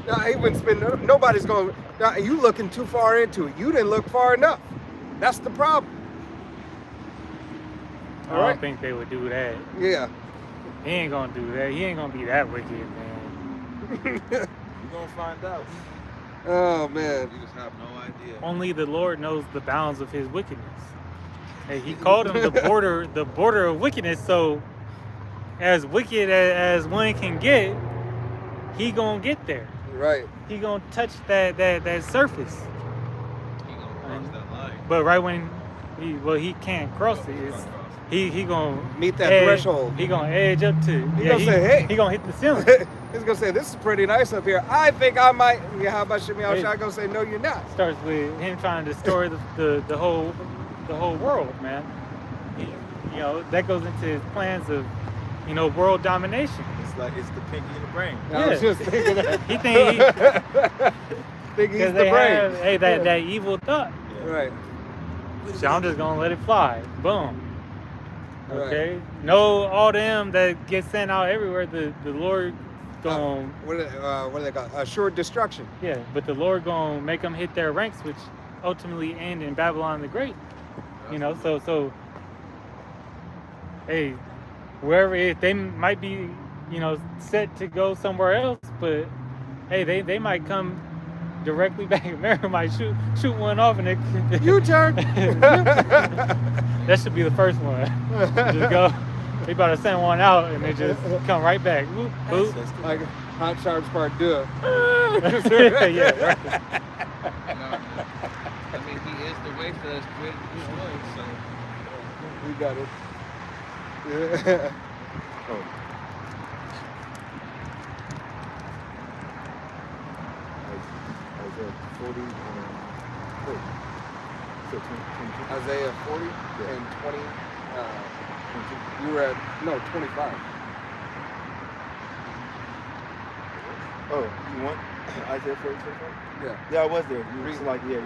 No, he wouldn't spend, nobody's going to, you looking too far into it. You didn't look far enough. That's the problem. I All don't right? think they would do that. Yeah. He ain't gonna do that. He ain't gonna be that wicked, man. You're gonna find out. Oh man. You just have no idea. Only the Lord knows the bounds of his wickedness. Hey, he called him the border of wickedness. So, as wicked as one can get, he gonna get there. Right. He gonna touch that surface. He gonna cross that line. But right when he can't cross it. It's, he gonna Meet that threshold. He gonna edge up to. Gonna say, hey. He gonna hit the ceiling. He's gonna say, this is pretty nice up here. I think I might. Yeah, how about Shimei Hey. Shai gonna say, no, you're not. Starts with him trying to destroy the whole world, man. You know, that goes into his plans of, you know, world domination. It's like it's the pinky in the brain. I was Yeah. just thinking that. He think Think he's because the they brain. have that evil thought. Right. So I'm just gonna let it fly. Boom. Right. Okay. No, all them that get sent out everywhere. The Lord gonna What do they call? Assured destruction. yeah, but the Lord gonna make them hit their ranks, which ultimately end in Babylon the Great. You know, so hey, wherever they might be, you know, set to go somewhere else, but hey, they might come directly back. America might shoot one off and it U-turn. that should be the first one. Just go. They about to send one out and they just come right back. Whoop, whoop. Like Hot Charge Part 2. Yeah, right. No, I mean, he is the way that is created to destroy. So We got it. Yeah. Oh. Isaiah 40 and wait. So 22. Isaiah 40 and 20. You were at, no, 25. Oh, you want Isaiah 40, 25? Yeah. Yeah, I was there. You was like, yeah. I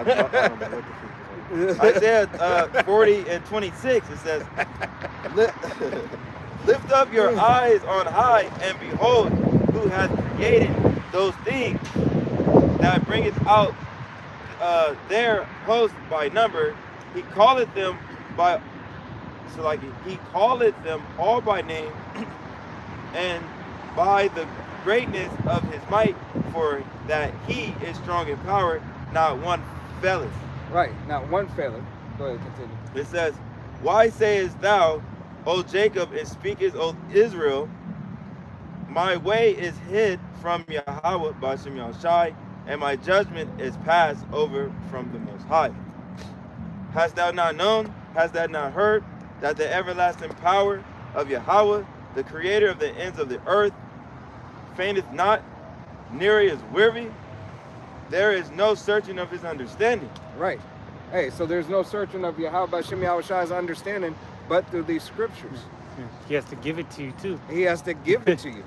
don't know what the freak is. Isaiah 40 and 26, it says, lift up your eyes on high and behold who hath created those things that bringeth out their host by number. He calleth them by, so like he calleth them all by name and by the greatness of his might, for that he is strong in power, not one faileth. Right. Not one failure. Go ahead, continue. It says, why sayest thou, O Jacob, and speakest, O Israel, my way is hid from Yahweh Bashem Yahushai, and my judgment is passed over from the Most High. Hast thou not known, hast thou not heard, that the everlasting power of Yahweh, the creator of the ends of the earth, fainteth not, near is weary, there is no searching of his understanding. Right. Hey, so there's no searching of Yahweh Shimei Shai's understanding but through these scriptures. He has to give it to you too. He has to give it to you.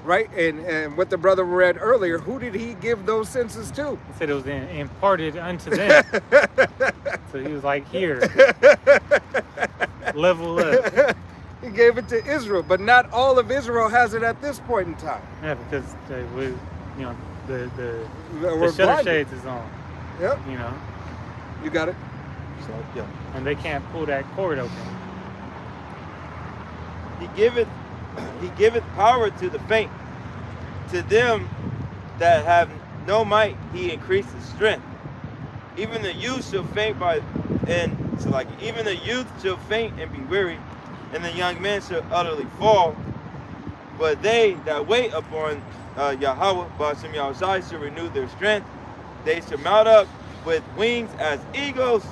Right? And what the brother read earlier, who did he give those senses to? He said it was imparted unto them. So he was like, here, level up. He gave it to Israel, but not all of Israel has it at this point in time. Yeah, because you know, the We're shutter blinded. shades is on. Yep, You know, you got it. So, yeah. and they can't pull that cord open. He giveth power to the faint. To them that have no might, he increases strength. Even the youth shall faint even the youth shall faint and be weary, and the young men shall utterly fall. But they that wait upon Yahweh, Bashem Yahushai, shall renew their strength. They shall mount up with wings as eagles.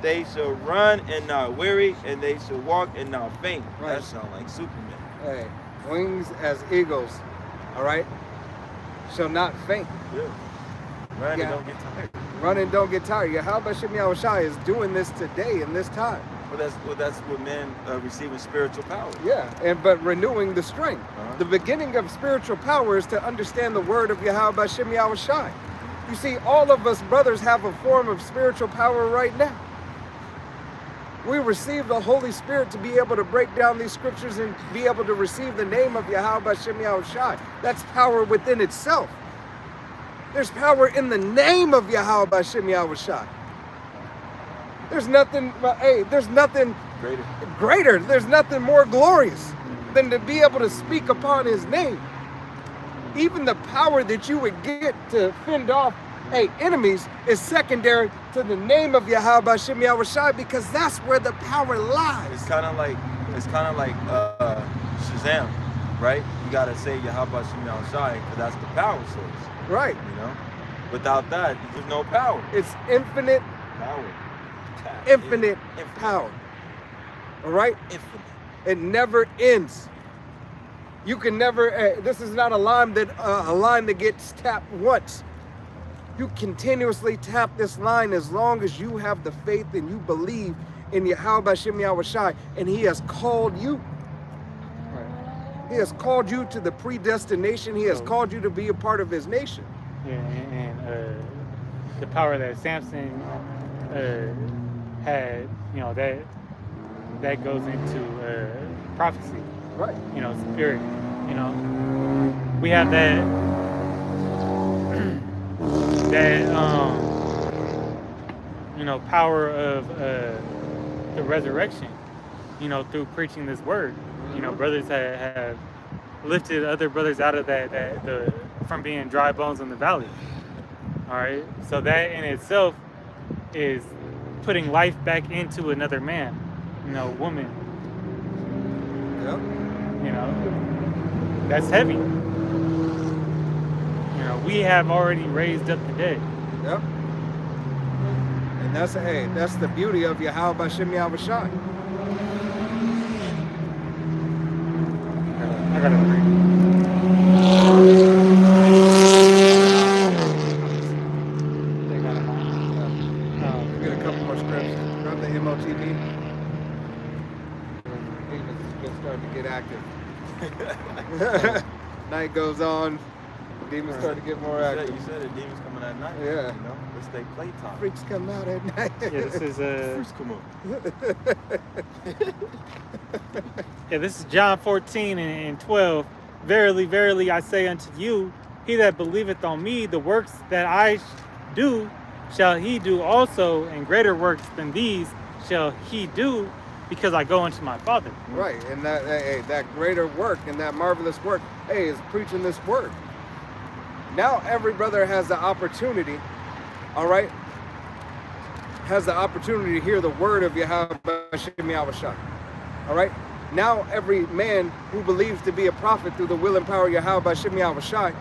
They shall run and not weary, and they shall walk and not faint. Right. That sounds like Superman. Hey, wings as eagles, all right? Shall not faint. Yeah. Run Yeah. and don't get tired. Run and don't get tired. Yahweh Shimei Shai is doing this today in this time. Well, that's what men receiving spiritual power. Yeah, but renewing the strength. Uh-huh. The beginning of spiritual power is to understand the word of Yahweh Shimei Shai. You see, all of us brothers have a form of spiritual power right now. We receive the Holy Spirit to be able to break down these scriptures and be able to receive the name of Yahweh Shimei Shai. That's power within itself. There's power in the name of Yahweh Shimei Shai. There's nothing greater. There's nothing more glorious than to be able to speak upon his name. even the power that you would get to fend off enemies is secondary to the name of Yahweh Hashem Yahweh Shai, because that's where the power lies. It's kind of like Shazam, right? You gotta say Yahweh Hashem Yahweh Shai because that's the power source. Right. You know, without that, there's no power. It's infinite Power. infinite power. All right? Infinite. It never ends. You can never, this is not a line that gets tapped once. You continuously tap this line as long as you have the faith and you believe in Yahweh Hashem Yahweh Shai, and he has called you. He has called you to the predestination. He has called you to be a part of his nation. Yeah, and the power that Samson had, you know, that goes into prophecy. Right. You know, spirit. You know, we have that you know, power of the resurrection. You know, through preaching this word. You know, brothers have lifted other brothers out of from being dry bones in the valley. All right, so that in itself is putting life back into another man, you know, woman. Yep. You know, that's heavy. You know, we have already raised up the dead. Yep. And that's the beauty of Yahweh Hashem Yahweh Shai. I gotta agree. Get a couple more scripts. Grab the MOTB. Demons been starting to get active. Night goes on. Demons start to get more active. You said it, demons coming at night. Yeah. You know, it's their playtime. Freaks come out at night. Yeah, this is Freaks come up. this is John 14 and 12. Verily, verily, I say unto you, he that believeth on me, the works that I do, shall he do also, and greater works than these shall he do, because I go unto my Father. Right, and that greater work and that marvelous work, is preaching this word. Now every brother has the opportunity, all right, has the opportunity to hear the word of Yahweh Hashem Yahweh Shai. All right. Now every man who believes to be a prophet through the will and power of Yahweh Hashem Yahweh Shai,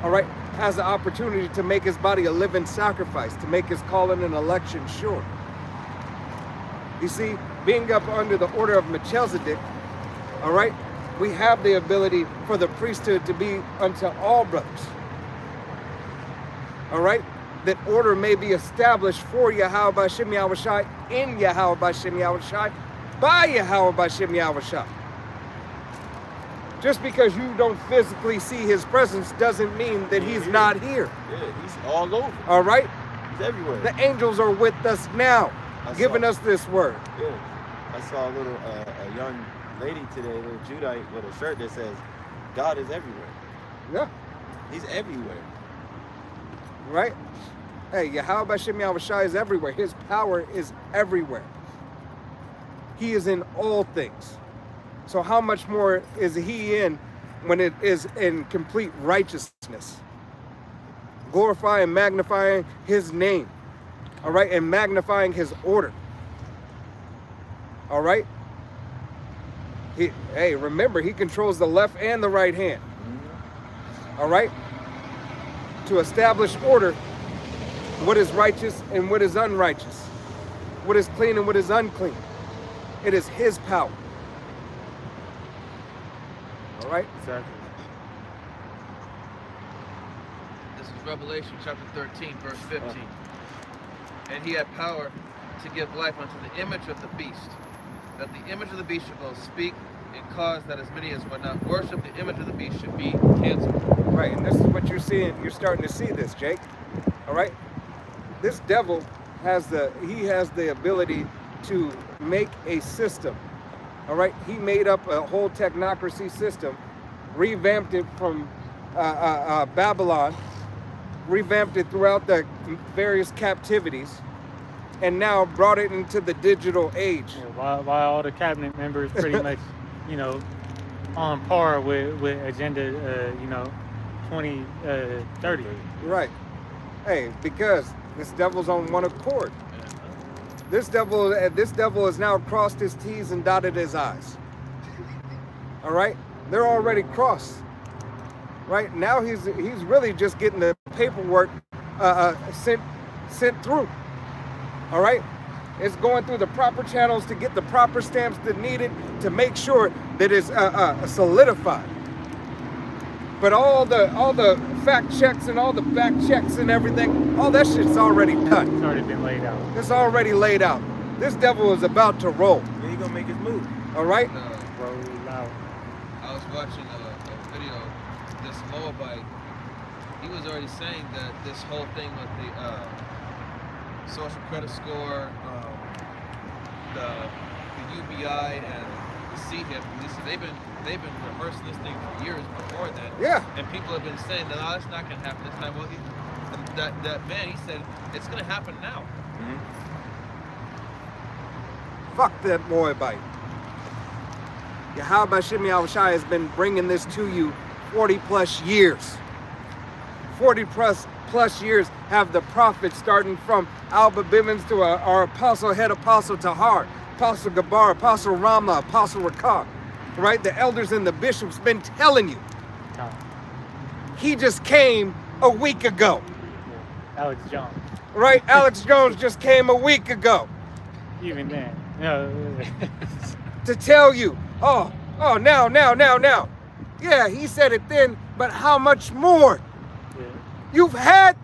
all right, has the opportunity to make his body a living sacrifice, to make his calling and election sure. You see, being up under the order of Melchizedek, all right, we have the ability for the priesthood to be unto all brothers. All right, that order may be established for Yahweh Hashem Yahweh Shai, in Yahweh Hashem Yahweh Shai, by Yahweh Hashem Yahweh Shai. Just because you don't physically see his presence doesn't mean that he's not here. Yeah, he's all over. All right? He's everywhere. The angels are with us now, giving us this word. Yeah. I saw a little a young lady today, a little Judite with a shirt that says, God is everywhere. Yeah. He's everywhere. Right? Hey, Yahweh Hashem Yahweh Shai is everywhere. His power is everywhere. He is in all things. So how much more is he in when it is in complete righteousness? Glorifying and magnifying his name. All right? And magnifying his order. All right? Hey, remember, he controls the left and the right hand. All right? To establish order, what is righteous and what is unrighteous. What is clean and what is unclean. It is his power. All right? Exactly. This is Revelation chapter 13, verse 15. And he had power to give life unto the image of the beast, that the image of the beast should both speak and cause that as many as would not worship the image of the beast should be canceled. Right, and this is what you're seeing. You're starting to see this, Jake. All right? This devil has the ability to make a system. All right? He made up a whole technocracy system, revamped it from Babylon, revamped it throughout the various captivities, and now brought it into the digital age. Yeah, while all the cabinet members pretty much, you know, on par with agenda, you know, 2030. Right. Hey, because this devil's on one accord. This devil has now crossed his T's and dotted his I's. All right? They're already crossed. Right? Now he's really just getting the paperwork sent through. All right? It's going through the proper channels to get the proper stamps that needed to make sure that it's solidified. But all the fact checks and all the back checks and everything, all that shit's already done. It's already been laid out. It's already laid out. This devil is about to roll. Yeah, he gonna make his move. All right? Roll out. I was watching a video. This Moabite, he was already saying that this whole thing with the social credit score, the UBI and the CHIP, they've been rehearsing this thing for years before then. Yeah. And people have been saying that, oh, that's not going to happen this time. Well, that man, he said it's going to happen now. Fuck that Moabite. Yahweh Shem Yahushai has been bringing this to you 40 plus years. 40 plus years have the prophets, starting from Alba Bivens to our apostle, head apostle Tahar, Apostle Gabar, Apostle Rama, Apostle Rakar, right? The elders and the bishops been telling you. He just came a week ago. Yeah. Alex Jones. Right? Alex Jones just came a week ago Even then. No. to tell you, now. Yeah, he said it then, but how much more? Yeah. You've had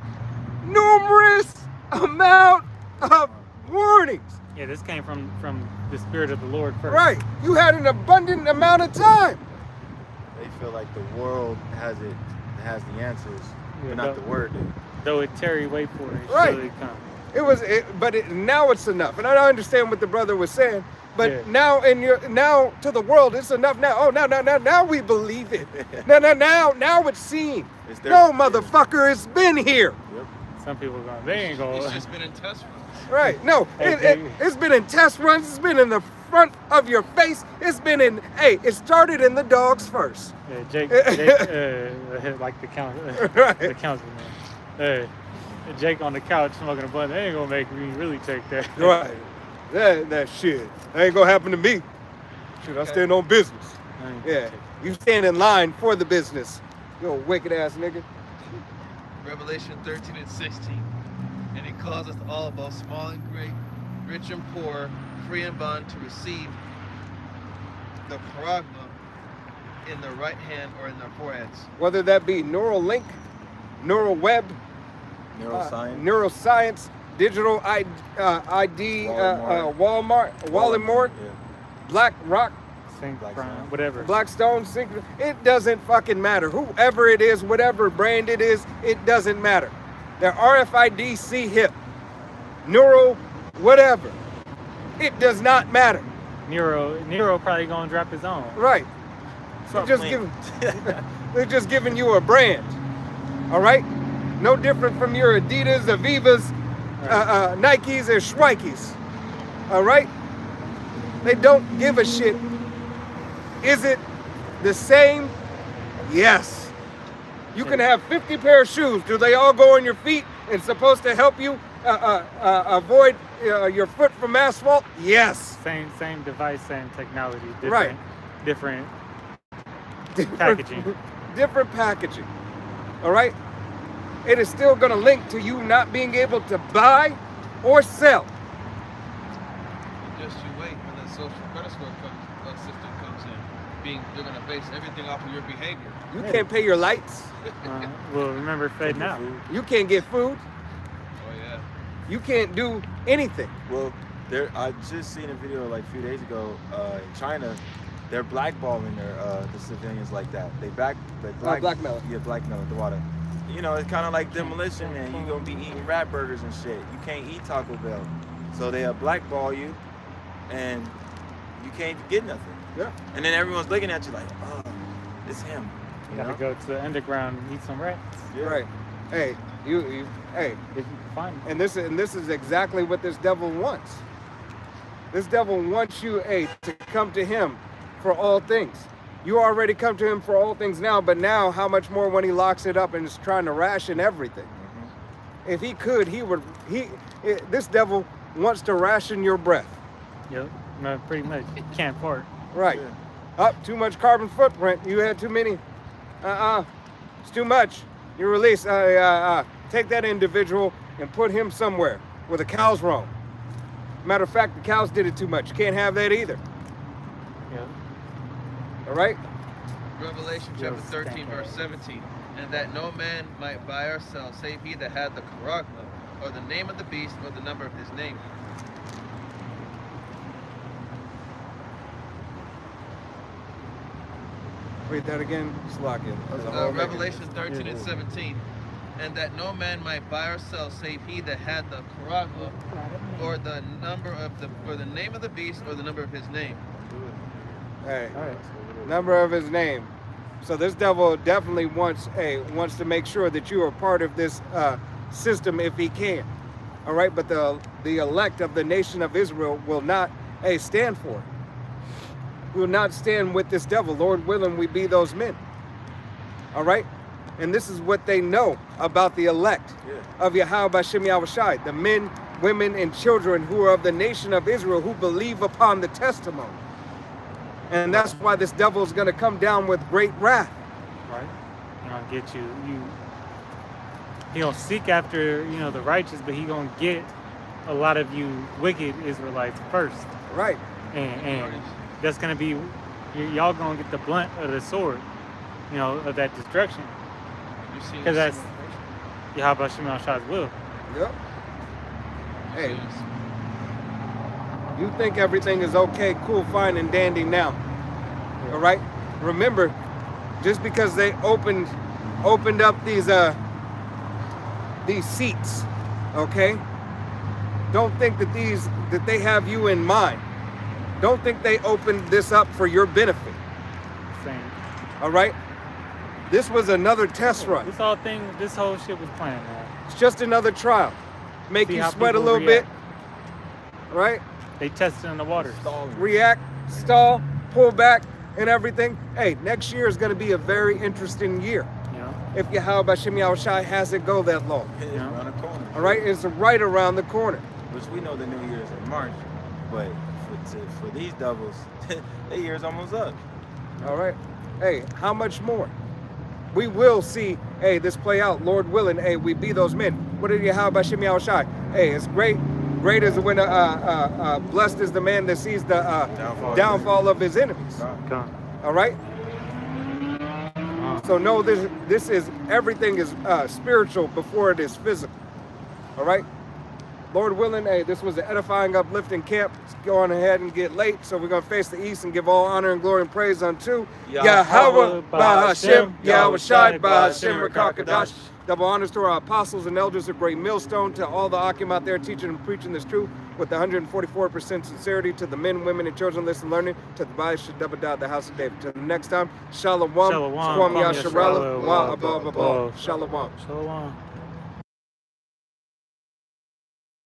numerous amount of warnings. Yeah, this came from the Spirit of the Lord first. Right. You had an abundant amount of time. They feel like the world has the answers, Yeah, but not the word. Though it tarry, wait for it. Right. Surely come. Now it's enough. And I understand what the brother was saying, but Yeah. now to the world it's enough now. Oh, now we believe it. now it's seen. It's their- No, motherfucker, it's been here. Yep. Some people are going, they ain't going. It's just been in test runs. Right. No, Okay. it's been in test runs. It's been in the front of your face. It's been in, it started in the dogs first. Yeah, Jake like the Right. the councilman. Jake on the couch smoking a blunt. They ain't gonna make me really take that. Right. That shit. That ain't gonna happen to me. Shoot, I stand on business. I ain't gonna Yeah. take that. You stand in line for the business. You old wicked ass nigga. Revelation 13 and 16. And he calls us all, both small and great, rich and poor, free and bond, to receive the paragma in their right hand or in their foreheads. Whether that be neural link, neural web, neuroscience, digital ID, Walmart, Yeah. Black Rock, Sync, Black Prime, Stone. whatever. Blackstone, Sync. It doesn't fucking matter. Whoever it is, whatever brand it is, it doesn't matter. They're RFID, C-HIP, neural, whatever. It does not matter. Nero probably gonna drop his own. Right. They're just giving you a brand. All right? No different from your Adidas, Avivas, Nikes, or Schweikes. All right? They don't give a shit. Is it the same? Yes. You can have 50 pair of shoes. Do they all go on your feet and supposed to help you avoid your foot from asphalt? Yes. Same device, same technology. Different, Right. Different packaging. Different packaging. All right? It is still going to link to you not being able to buy or sell. Just you wait when the social credit score system comes in. They're going to base everything off of your behavior. You can't pay your lights. Well, remember Fed now. You can't get food. Oh, yeah. You can't do anything. Well, I just seen a video like a few days ago in China. They're blackballing the civilians like that. They blackmail. Yeah, blackmail the water. You know, it's kind of like demolition, man. You're gonna be eating rat burgers and shit. You can't eat Taco Bell, so they blackball you, and you can't get nothing. Yeah. And then everyone's looking at you like, oh, it's him. You gotta go to the underground and eat some rats. Yeah. Right. Hey, hey. If you can find them. And this is exactly what this devil wants. This devil wants you, to come to him for all things. You already come to him for all things now, but now how much more when he locks it up and is trying to ration everything? If he could, this devil wants to ration your breath. Yep. No, pretty much. Can't fart. Right. Up, too much carbon footprint. You had too many. It's too much. You release. Take that individual and put him somewhere where the cows roam. Matter of fact, the cows did it too much. You can't have that either. Yep. All right? Revelation chapter 13, verse 17. And that no man might buy or sell, save he that had the charagma, or the name of the beast, or the number of his name. Read that again. Slock-in. Revelation 13 and 17. And that no man might buy or sell, save he that had the charagma, or the name of the beast, or the number of his name. Hey, number of his name. So this devil definitely wants to make sure that you are part of this system if he can. All right, but the elect of the nation of Israel will not stand for it. We will not stand with this devil. Lord willing, we be those men. All right, and this is what they know about the elect of Yahweh B'Shem Yahushai, the men, women, and children who are of the nation of Israel who believe upon the testimony. And that's why this devil is going to come down with great wrath. Right. He gonna get you. He gonna seek after the righteous, but he gonna get a lot of you wicked Israelites first. Right. And that's gonna be y'all gonna get the blunt of the sword, of that destruction. Because that's Yahweh Shem Shah's will. Yep. Hey. You think everything is okay, cool, fine, and dandy now. All right? Remember, just because they opened up these seats, okay? Don't think that they have you in mind. Don't think they opened this up for your benefit. Same. All right? This was another test run. This whole shit was planned, man. It's just another trial. Make See you how sweat a people little react. bit. Right? They tested in the waters. React, stall, pull back, and everything. Hey, next year is going to be a very interesting year. If Yahweh B'Shem Yahushai has it go that long. It's around the corner. All right? It's right around the corner. Which we know the new year is in March, but for these devils, their year's almost up. All right? Hey, how much more? We will see, this play out, Lord willing. We be those men. What did Yahweh B'Shem Yahushai? It's great. Great is when blessed is the man that sees the downfall of his enemies. All right. So know this is everything is spiritual before it is physical. All right. Lord willing, this was an edifying, uplifting camp. Let's go on ahead and get late. So we're going to face the east and give all honor and glory and praise unto Yahweh B'Hashem, Yahushai B'Hashem Rakakadash. Double honors to our apostles and elders of Great Millstone, to all the Akim out there teaching and preaching this truth with 144% sincerity, to the men, women, and children listening learning, to the Bible Shadabadad, the house of David. Till the next time, Shalom, Shalom, Shalom, Shalom. Shalom.